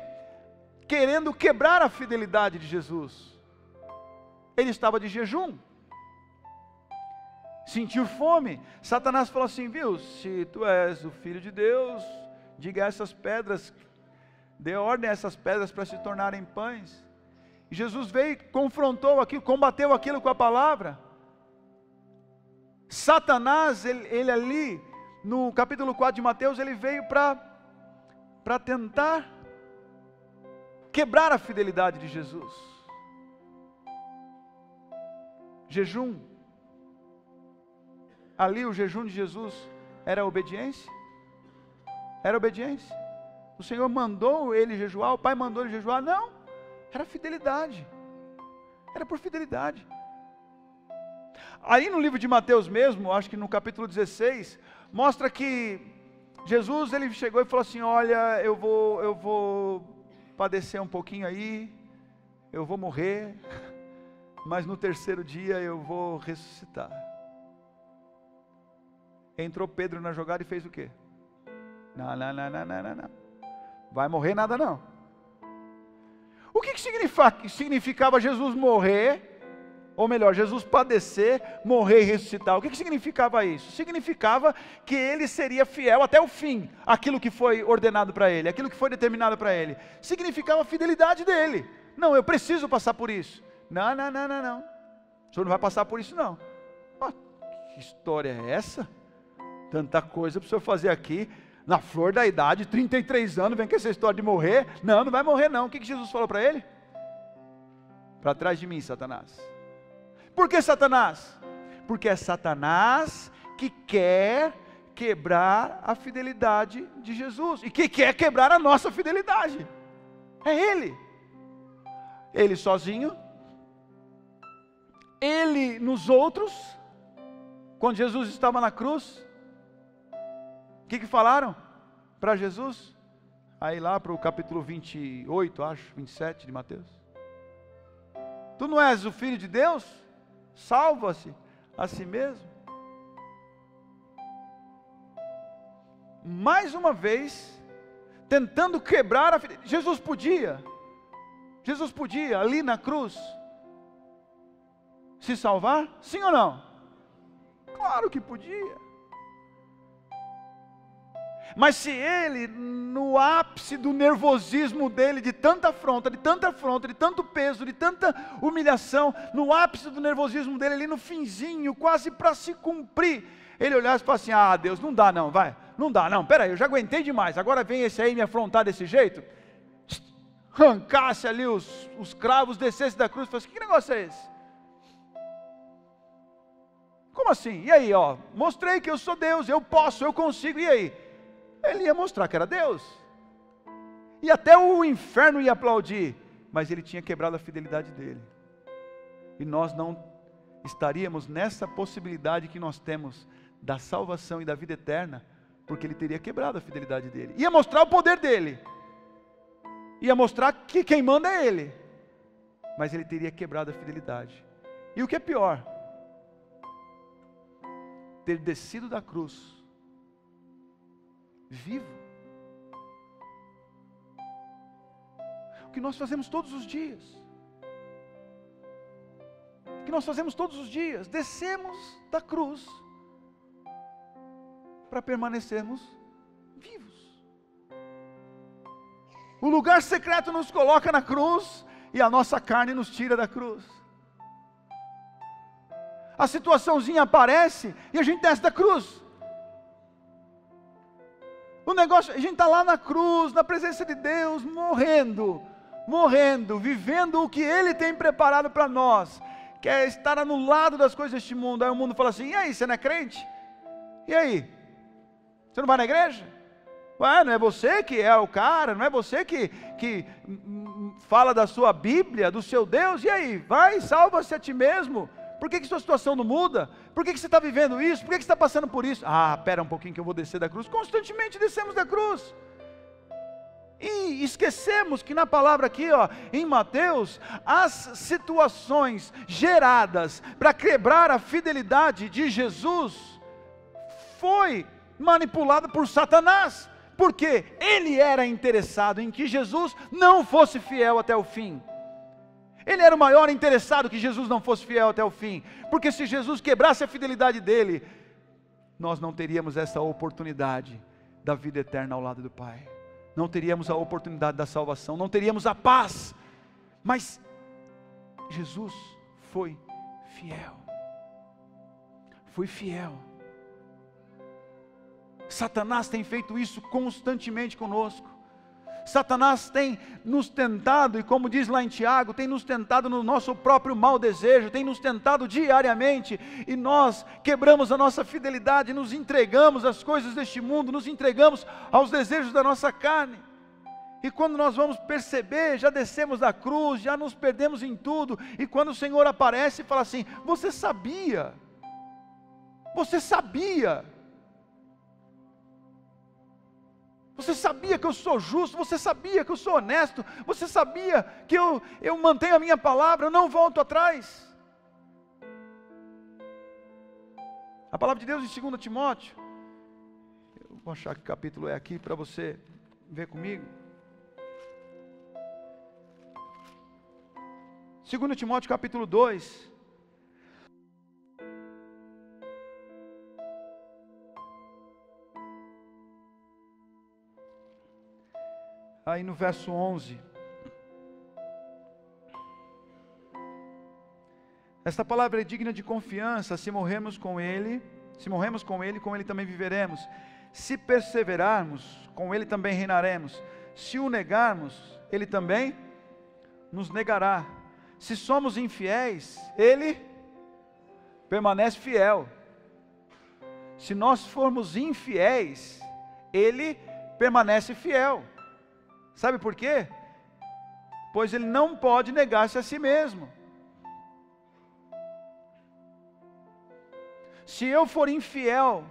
querendo quebrar a fidelidade de Jesus. Ele estava de jejum. Sentiu fome. Satanás falou assim, viu, se tu és o Filho de Deus, diga a essas pedras, dê ordem a essas pedras para se tornarem pães. E Jesus veio, confrontou aquilo, combateu aquilo com a palavra. Satanás, ele ali, no capítulo 4 de Mateus, ele veio para tentar quebrar a fidelidade de Jesus. Jejum. Ali o jejum de Jesus era obediência? Era obediência? O Senhor mandou ele jejuar, o Pai mandou ele jejuar? Não, era fidelidade. Era por fidelidade. Aí no livro de Mateus mesmo, acho que no capítulo 16, mostra que Jesus ele chegou e falou assim, olha, eu vou padecer um pouquinho aí, eu vou morrer, mas no terceiro dia eu vou ressuscitar. Entrou Pedro na jogada e fez o quê? Não. Vai morrer nada não. O que significava Jesus morrer Ou melhor, Jesus padecer, morrer e ressuscitar. O que significava isso? Significava que ele seria fiel até o fim, aquilo que foi ordenado para ele, aquilo que foi determinado para ele. Significava a fidelidade dele. Não, eu preciso passar por isso. Não. O senhor não vai passar por isso não. Que história é essa? Tanta coisa para o senhor fazer aqui, na flor da idade, 33 anos, vem com essa história de morrer. Não vai morrer não. O que Jesus falou para ele? Para trás de mim, Satanás. Por que Satanás? Porque é Satanás que quer quebrar a fidelidade de Jesus, e que quer quebrar a nossa fidelidade. É ele. Ele sozinho, ele nos outros. Quando Jesus estava na cruz, o que falaram para Jesus? Aí lá para o capítulo 28, acho, 27 de Mateus. Tu não és o Filho de Deus? Salva-se a si mesmo. Mais uma vez, tentando quebrar a fidelidade. Jesus podia ali na cruz se salvar? Sim ou não? Claro que podia. Mas se ele, no ápice do nervosismo dele, de tanta afronta, de tanto peso, de tanta humilhação, no ápice do nervosismo dele, ali no finzinho, quase para se cumprir, ele olhasse e falasse assim: ah, Deus, não dá não, vai, não dá não, peraí, eu já aguentei demais, agora vem esse aí me afrontar desse jeito, arrancasse ali os cravos, descesse da cruz, e falasse: que negócio é esse? Como assim? E aí, ó, mostrei que eu sou Deus, eu posso, eu consigo, e aí? Ele ia mostrar que era Deus, e até o inferno ia aplaudir, mas ele tinha quebrado a fidelidade dele, e nós não estaríamos nessa possibilidade que nós temos, da salvação e da vida eterna, porque ele teria quebrado a fidelidade dele, ia mostrar o poder dele, ia mostrar que quem manda é ele, mas ele teria quebrado a fidelidade, e o que é pior, ter descido da cruz, vivo, o que nós fazemos todos os dias, descemos da cruz, para permanecermos vivos, o lugar secreto nos coloca na cruz, e a nossa carne nos tira da cruz, a situaçãozinha aparece, e a gente desce da cruz, o negócio, a gente está lá na cruz, na presença de Deus, morrendo, vivendo o que Ele tem preparado para nós, que é estar anulado das coisas deste mundo. Aí o mundo fala assim: e aí, você não é crente? E aí? Você não vai na igreja? Ué, não é você que é o cara, não é você que fala da sua Bíblia, do seu Deus? E aí? Vai, salva-se a ti mesmo. Por que sua situação não muda? Por que você está vivendo isso? Por que você está passando por isso? Ah, espera um pouquinho que eu vou descer da cruz. Constantemente descemos da cruz. E esquecemos que na palavra aqui, ó, em Mateus, as situações geradas para quebrar a fidelidade de Jesus, foi manipulada por Satanás. Porque ele era interessado em que Jesus não fosse fiel até o fim. Ele era o maior interessado que Jesus não fosse fiel até o fim, porque se Jesus quebrasse a fidelidade dele, nós não teríamos essa oportunidade da vida eterna ao lado do Pai, não teríamos a oportunidade da salvação, não teríamos a paz, mas Jesus foi fiel, Satanás tem feito isso constantemente conosco, Satanás tem nos tentado, e como diz lá em Tiago, tem nos tentado no nosso próprio mau desejo, tem nos tentado diariamente, e nós quebramos a nossa fidelidade, nos entregamos às coisas deste mundo, nos entregamos aos desejos da nossa carne, e quando nós vamos perceber, já descemos da cruz, já nos perdemos em tudo, e quando o Senhor aparece e fala assim: você sabia que eu sou justo, você sabia que eu sou honesto, você sabia que eu mantenho a minha palavra, eu não volto atrás. A palavra de Deus em 2 Timóteo, eu vou achar que capítulo é aqui para você ver comigo. 2 Timóteo capítulo 2, aí no verso 11. Esta palavra é digna de confiança. Se morremos com Ele, com Ele também viveremos. Se perseverarmos, com Ele também reinaremos. Se o negarmos, Ele também nos negará. Se somos infiéis, Ele permanece fiel. Se nós formos infiéis, Ele permanece fiel. Sabe por quê? Pois Ele não pode negar-se a si mesmo. Se eu for infiel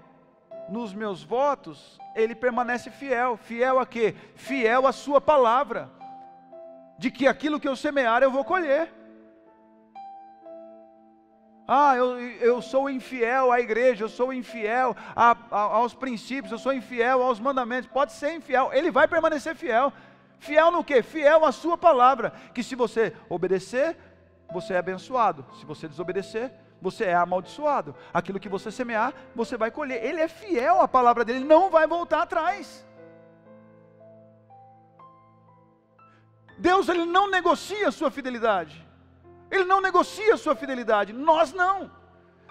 nos meus votos, Ele permanece fiel. Fiel a quê? Fiel à sua palavra, de que aquilo que eu semear eu vou colher. Eu sou infiel à igreja, eu sou infiel aos princípios, eu sou infiel aos mandamentos. Pode ser infiel, Ele vai permanecer fiel. Fiel no quê? Fiel à sua palavra, que se você obedecer, você é abençoado. Se você desobedecer, você é amaldiçoado. Aquilo que você semear, você vai colher. Ele é fiel à palavra dele, ele não vai voltar atrás. Deus, ele não negocia a sua fidelidade. Ele não negocia a sua fidelidade. Nós não.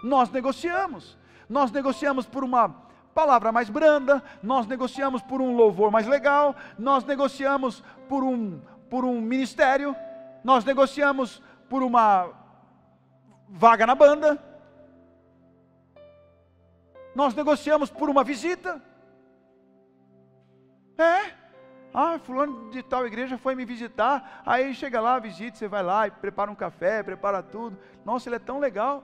Nós negociamos. Nós negociamos por uma palavra mais branda, nós negociamos por um louvor mais legal, nós negociamos por um ministério, nós negociamos por uma vaga na banda, nós negociamos por uma visita. Fulano de tal igreja foi me visitar, aí chega lá, visita, você vai lá e prepara um café, prepara tudo. Nossa, ele é tão legal,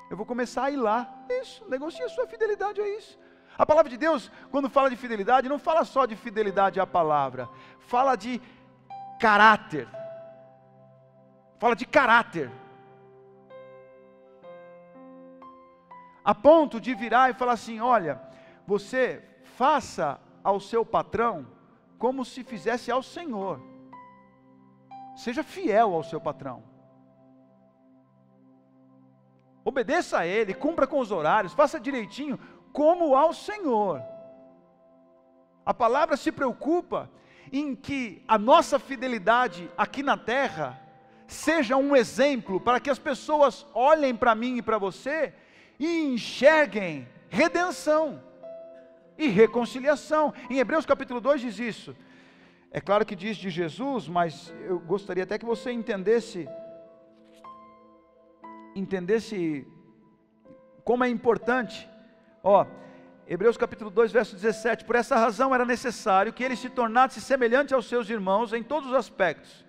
eu vou começar a ir lá. Isso, negocia a sua fidelidade a isso. A palavra de Deus, quando fala de fidelidade, não fala só de fidelidade à palavra, fala de caráter. Fala de caráter. A ponto de virar e falar assim: olha, você faça ao seu patrão como se fizesse ao Senhor. Seja fiel ao seu patrão. Obedeça a Ele, cumpra com os horários, faça direitinho, como ao Senhor. A palavra se preocupa em que a nossa fidelidade aqui na terra seja um exemplo para que as pessoas olhem para mim e para você e enxerguem redenção e reconciliação. Em Hebreus capítulo 2 diz isso. É claro que diz de Jesus, mas eu gostaria até que você entendesse como é importante. Hebreus capítulo 2, verso 17. Por essa razão era necessário que ele se tornasse semelhante aos seus irmãos em todos os aspectos.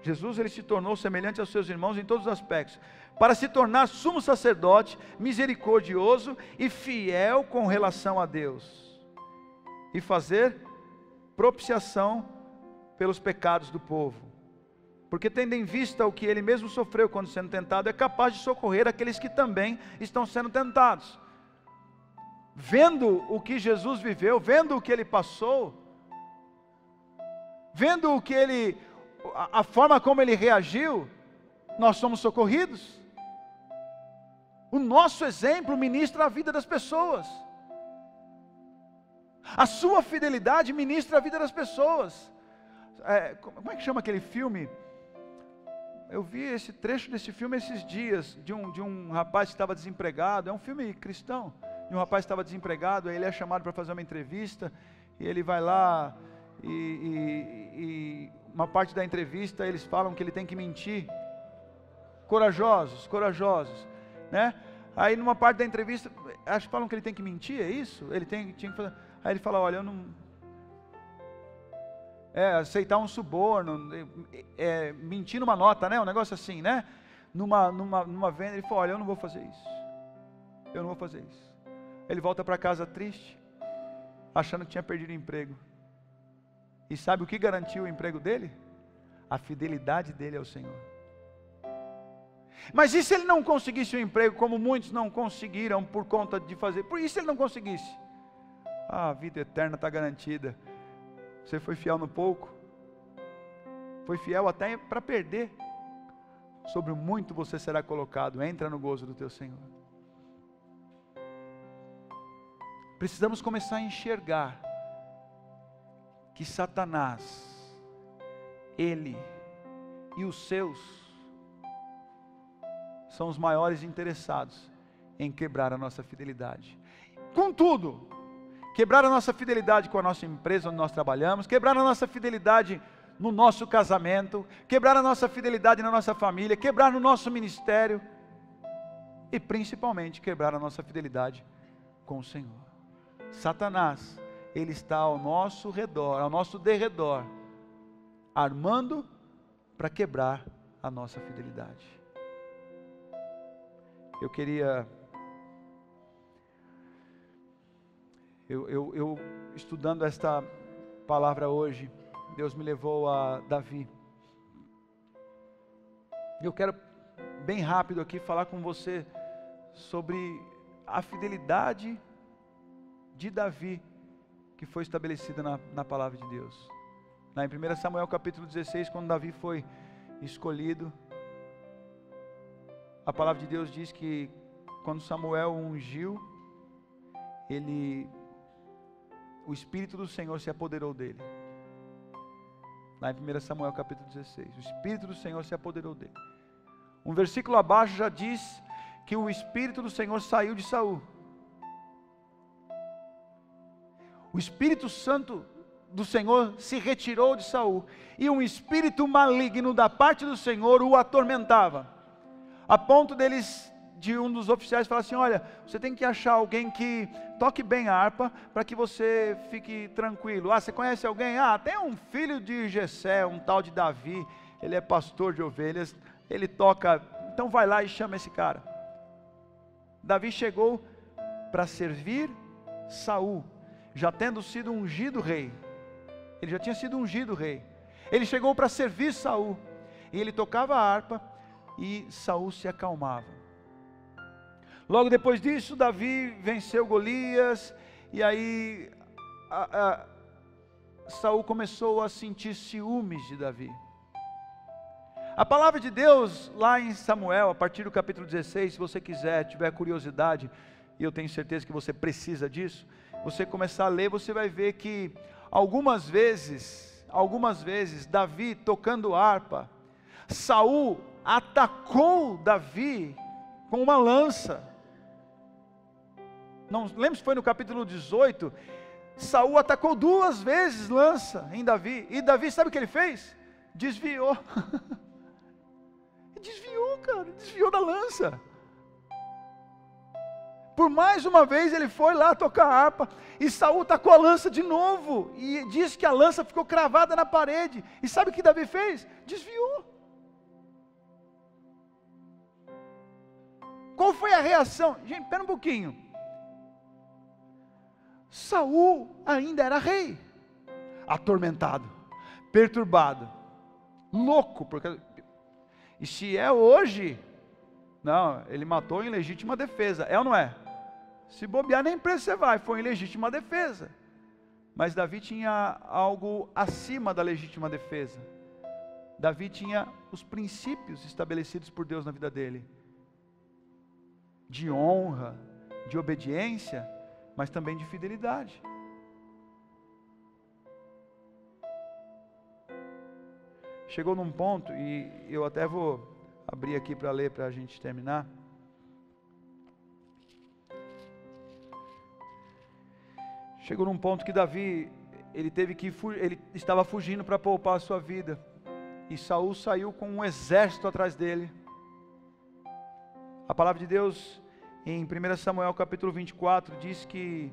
Jesus, ele se tornou semelhante aos seus irmãos em todos os aspectos, para se tornar sumo sacerdote, misericordioso e fiel com relação a Deus, e fazer propiciação pelos pecados do povo, porque tendo em vista o que ele mesmo sofreu quando sendo tentado, é capaz de socorrer aqueles que também estão sendo tentados. Vendo o que Jesus viveu, vendo o que ele passou, vendo o que a forma como ele reagiu, nós somos socorridos. O nosso exemplo ministra a vida das pessoas. A sua fidelidade ministra a vida das pessoas. Como é que chama aquele filme? Eu vi esse trecho desse filme esses dias, de um rapaz que estava desempregado. É um filme cristão. De um rapaz que estava desempregado, aí ele é chamado para fazer uma entrevista, e ele vai lá, e uma parte da entrevista eles falam que ele tem que mentir. Corajosos, né? Aí numa parte da entrevista, acho que falam que ele tem que mentir, é isso? Ele tinha que fazer. Aí ele fala: olha, eu não... aceitar um suborno, mentir numa nota, né? Um negócio assim, né? Numa venda, ele falou: olha, eu não vou fazer isso. Eu não vou fazer isso. Ele volta para casa triste, achando que tinha perdido o emprego. E sabe o que garantiu o emprego dele? A fidelidade dele ao Senhor. Mas e se ele não conseguisse o emprego, como muitos não conseguiram por conta de fazer? Por isso ele não conseguisse? A vida eterna está garantida. Você foi fiel no pouco, foi fiel até para perder. Sobre o muito você será colocado. Entra no gozo do teu Senhor. Precisamos começar a enxergar que Satanás, ele e os seus, são os maiores interessados em quebrar a nossa fidelidade. Contudo, quebrar a nossa fidelidade com a nossa empresa onde nós trabalhamos, quebrar a nossa fidelidade no nosso casamento, quebrar a nossa fidelidade na nossa família, quebrar no nosso ministério e principalmente quebrar a nossa fidelidade com o Senhor. Satanás, ele está ao nosso redor, ao nosso derredor, armando para quebrar a nossa fidelidade. Eu queria, eu estudando esta palavra hoje, Deus me levou a Davi. Eu quero bem rápido aqui falar com você sobre a fidelidade de Davi que foi estabelecida na palavra de Deus. Lá em 1 Samuel capítulo 16, quando Davi foi escolhido, a palavra de Deus diz que quando Samuel o ungiu, o Espírito do Senhor se apoderou dele. Lá em 1 Samuel capítulo 16, o Espírito do Senhor se apoderou dele. Um versículo abaixo já diz que o Espírito do Senhor saiu de Saul. O Espírito Santo do Senhor se retirou de Saul, e um espírito maligno da parte do Senhor o atormentava, a ponto de um dos oficiais falar assim: olha, você tem que achar alguém que toque bem a harpa, para que você fique tranquilo. Você conhece alguém? Tem um filho de Jessé, um tal de Davi, ele é pastor de ovelhas, ele toca, então vai lá e chama esse cara. Davi chegou para servir Saul, já tendo sido ungido rei. Ele já tinha sido ungido rei. Ele chegou para servir Saul, e ele tocava a harpa, e Saul se acalmava. Logo depois disso, Davi venceu Golias, e aí Saul começou a sentir ciúmes de Davi. A palavra de Deus, lá em Samuel, a partir do capítulo 16, se você quiser, tiver curiosidade, e eu tenho certeza que você precisa disso, você começar a ler, você vai ver que algumas vezes, Davi tocando harpa, Saul atacou Davi com uma lança. Não lembra se foi no capítulo 18, Saul atacou 2 vezes lança em Davi, e Davi sabe o que ele fez? Desviou. Desviou da lança. Por mais uma vez ele foi lá tocar a harpa, e Saul tacou a lança de novo, e diz que a lança ficou cravada na parede, e sabe o que Davi fez? Desviou. Qual foi a reação? Gente, espera um pouquinho. Saul ainda era rei, atormentado, perturbado, louco, e se é hoje, não, ele matou em legítima defesa, é ou não é? Se bobear, nem preso você vai, foi em legítima defesa. Mas Davi tinha algo acima da legítima defesa. Davi tinha os princípios estabelecidos por Deus na vida dele, de honra, de obediência, mas também de fidelidade. Chegou num ponto, e eu até vou abrir aqui para ler, para a gente terminar. Chegou num ponto que Davi, ele estava fugindo para poupar a sua vida, e Saul saiu com um exército atrás dele. A palavra de Deus em 1 Samuel capítulo 24 diz que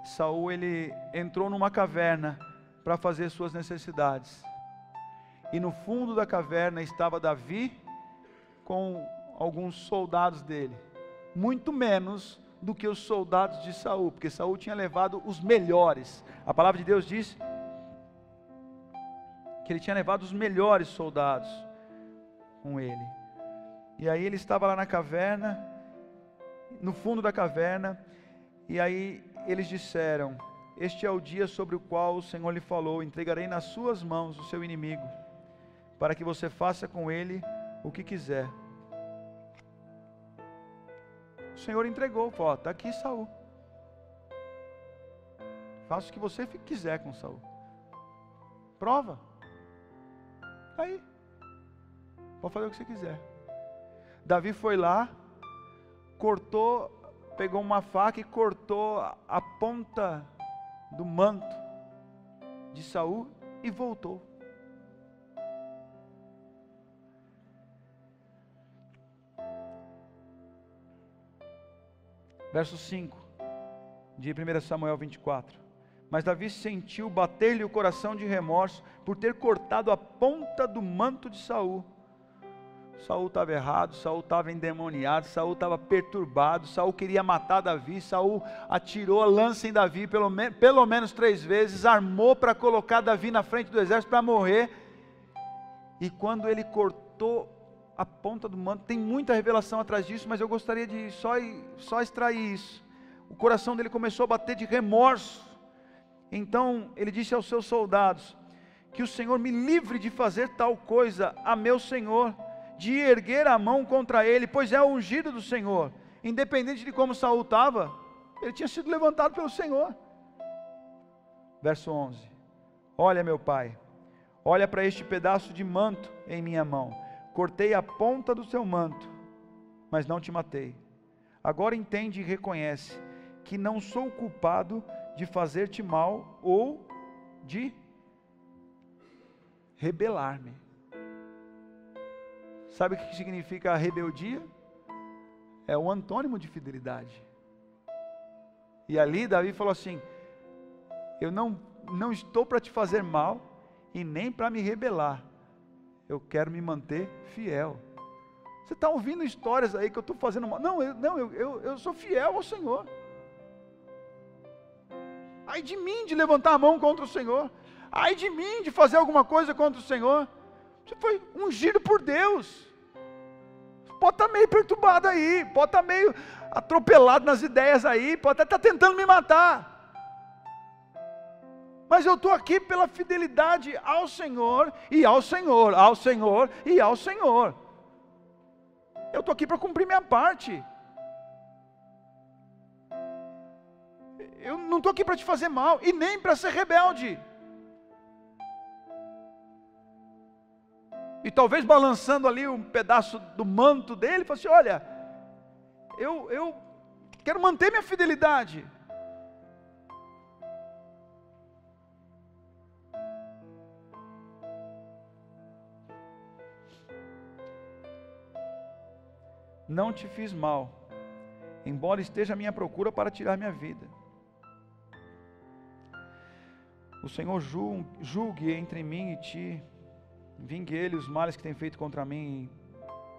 Saul ele entrou numa caverna para fazer suas necessidades, e no fundo da caverna estava Davi com alguns soldados dele, muito menos do que os soldados de Saul, porque Saul tinha levado os melhores. A palavra de Deus diz que ele tinha levado os melhores soldados com ele. E aí ele estava lá na caverna, no fundo da caverna, e aí eles disseram: este é o dia sobre o qual o Senhor lhe falou, entregarei nas suas mãos o seu inimigo, para que você faça com ele o que quiser. O Senhor entregou, falou: está aqui Saul, faça o que você quiser com Saul. Prova. Aí, pode fazer o que você quiser. Davi foi lá, cortou, pegou uma faca e cortou a ponta do manto de Saul e voltou. Verso 5 de 1 Samuel 24. Mas Davi sentiu bater-lhe o coração de remorso por ter cortado a ponta do manto de Saul. Saul estava errado, Saul estava endemoniado, Saul estava perturbado, Saul queria matar Davi, Saul atirou a lança em Davi pelo menos 3 vezes, armou para colocar Davi na frente do exército para morrer. E quando ele cortou a ponta do manto, tem muita revelação atrás disso, mas eu gostaria de só extrair isso. O coração dele começou a bater de remorso. Então ele disse aos seus soldados: que o Senhor me livre de fazer tal coisa a meu Senhor, de erguer a mão contra ele, pois é o ungido do Senhor. Independente de como Saul estava, ele tinha sido levantado pelo Senhor. Verso 11: olha, meu pai, olha para este pedaço de manto em minha mão. Cortei a ponta do seu manto, mas não te matei. Agora entende e reconhece que não sou culpado de fazer-te mal ou de rebelar-me. Sabe o que significa a rebeldia? É o antônimo de fidelidade. E ali Davi falou assim: eu não estou para te fazer mal e nem para me rebelar. Eu quero me manter fiel. Você está ouvindo histórias aí que eu estou fazendo mal? Não, eu sou fiel ao Senhor. Ai de mim de levantar a mão contra o Senhor. Ai de mim de fazer alguma coisa contra o Senhor. Você foi ungido por Deus. Pode estar meio perturbado aí, pode estar meio atropelado nas ideias aí, pode até estar tentando me matar. Mas eu estou aqui pela fidelidade ao Senhor, e ao Senhor, ao Senhor e ao Senhor. Eu estou aqui para cumprir minha parte. Eu não estou aqui para te fazer mal, e nem para ser rebelde. E talvez balançando ali um pedaço do manto dele, falou assim: olha, eu quero manter minha fidelidade. Não te fiz mal, embora esteja à minha procura para tirar minha vida. O Senhor julgue entre mim e ti, vingue ele os males que tem feito contra mim,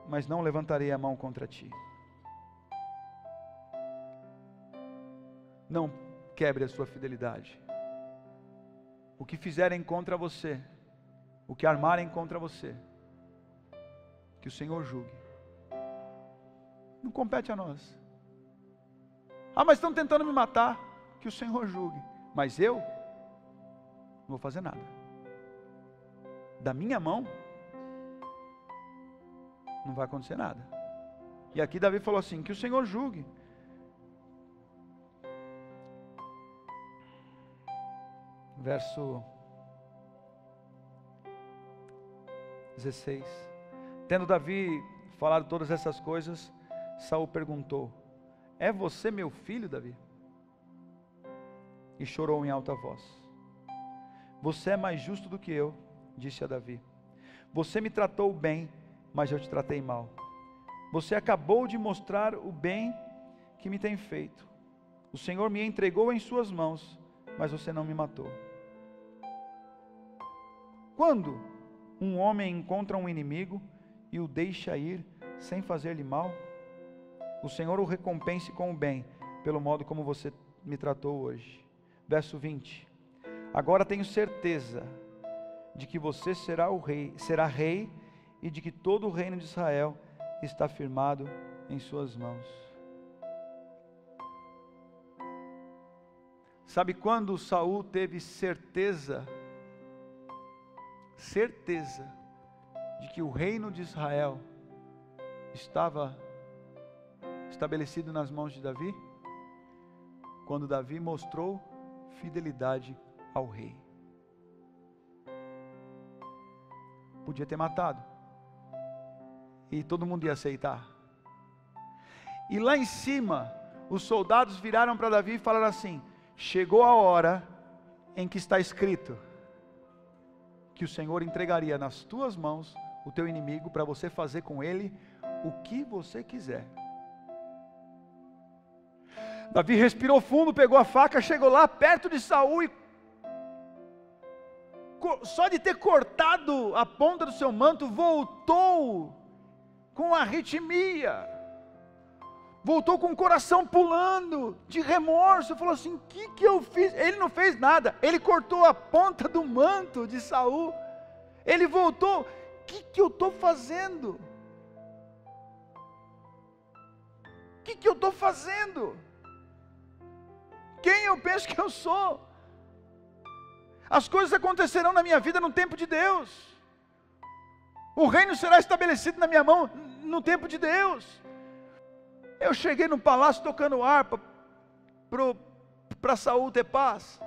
mas não levantarei a mão contra ti. Não quebre a sua fidelidade. O que fizerem contra você, o que armarem contra você, que o Senhor julgue. Não compete a nós. Ah, mas estão tentando me matar. Que o Senhor julgue. Mas eu não vou fazer nada. Da minha mão não vai acontecer nada. E aqui Davi falou assim: que o Senhor julgue. Verso 16. Tendo Davi falado todas essas coisas, Saul perguntou: é você meu filho, Davi? E chorou em alta voz. Você é mais justo do que eu, disse a Davi. Você me tratou bem, mas eu te tratei mal. Você acabou de mostrar o bem que me tem feito. O Senhor me entregou em suas mãos, mas você não me matou. Quando um homem encontra um inimigo e o deixa ir sem fazer-lhe mal, o Senhor o recompense com o bem, pelo modo como você me tratou hoje. Verso 20. Agora tenho certeza de que você será rei, e de que todo o reino de Israel está firmado em suas mãos. Sabe quando Saul teve certeza de que o reino de Israel estava estabelecido nas mãos de Davi? Quando Davi mostrou fidelidade ao rei. Podia ter matado, e todo mundo ia aceitar. E lá em cima, os soldados viraram para Davi e falaram assim: chegou a hora em que está escrito que o Senhor entregaria nas tuas mãos o teu inimigo, para você fazer com ele o que você quiser. Davi respirou fundo, pegou a faca, chegou lá perto de Saul e só de ter cortado a ponta do seu manto, voltou com arritmia, voltou com o coração pulando, de remorso, falou assim: o que eu fiz? Ele não fez nada, ele cortou a ponta do manto de Saul, ele voltou: o que eu estou fazendo? O que eu estou fazendo? Quem eu penso que eu sou? As coisas acontecerão na minha vida no tempo de Deus, o reino será estabelecido na minha mão no tempo de Deus. Eu cheguei no palácio tocando harpa para Saul ter paz,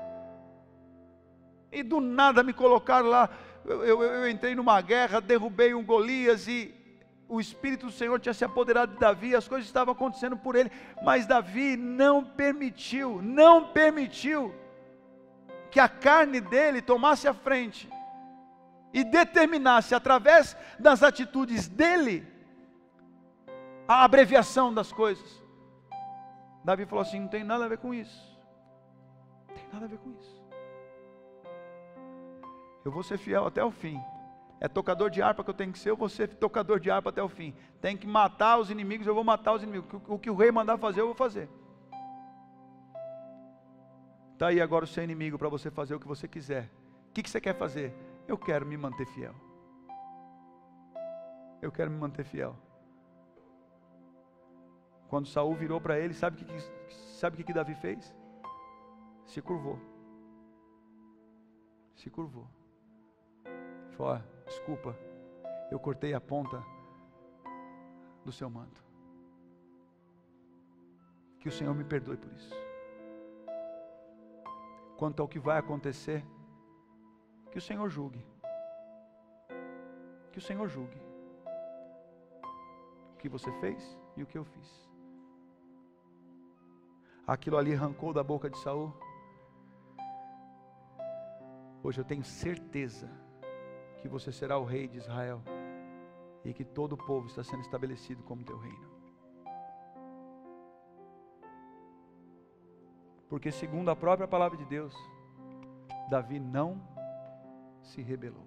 e do nada me colocaram lá. Eu entrei numa guerra, derrubei um Golias, e o Espírito do Senhor tinha se apoderado de Davi, as coisas estavam acontecendo por ele, mas Davi não permitiu que a carne dele tomasse a frente e determinasse, através das atitudes dele, a abreviação das coisas. Davi falou assim: não tem nada a ver com isso, não tem nada a ver com isso, eu vou ser fiel até o fim. É tocador de harpa que eu tenho que ser, eu vou ser tocador de harpa até o fim. Tem que matar os inimigos, eu vou matar os inimigos. O que o rei mandar fazer, eu vou fazer. Está aí agora o seu inimigo para você fazer o que você quiser. O que você quer fazer? Eu quero me manter fiel. Eu quero me manter fiel. Quando Saul virou para ele, sabe o que Davi fez? Se curvou. Se curvou. Falou: ó, desculpa, eu cortei a ponta do seu manto. Que o Senhor me perdoe por isso. Quanto ao que vai acontecer, que o Senhor julgue. Que o Senhor julgue o que você fez e o que eu fiz. Aquilo ali arrancou da boca de Saul. Hoje eu tenho certeza que você será o rei de Israel, e que todo o povo está sendo estabelecido como teu reino. Porque segundo a própria palavra de Deus, Davi não se rebelou.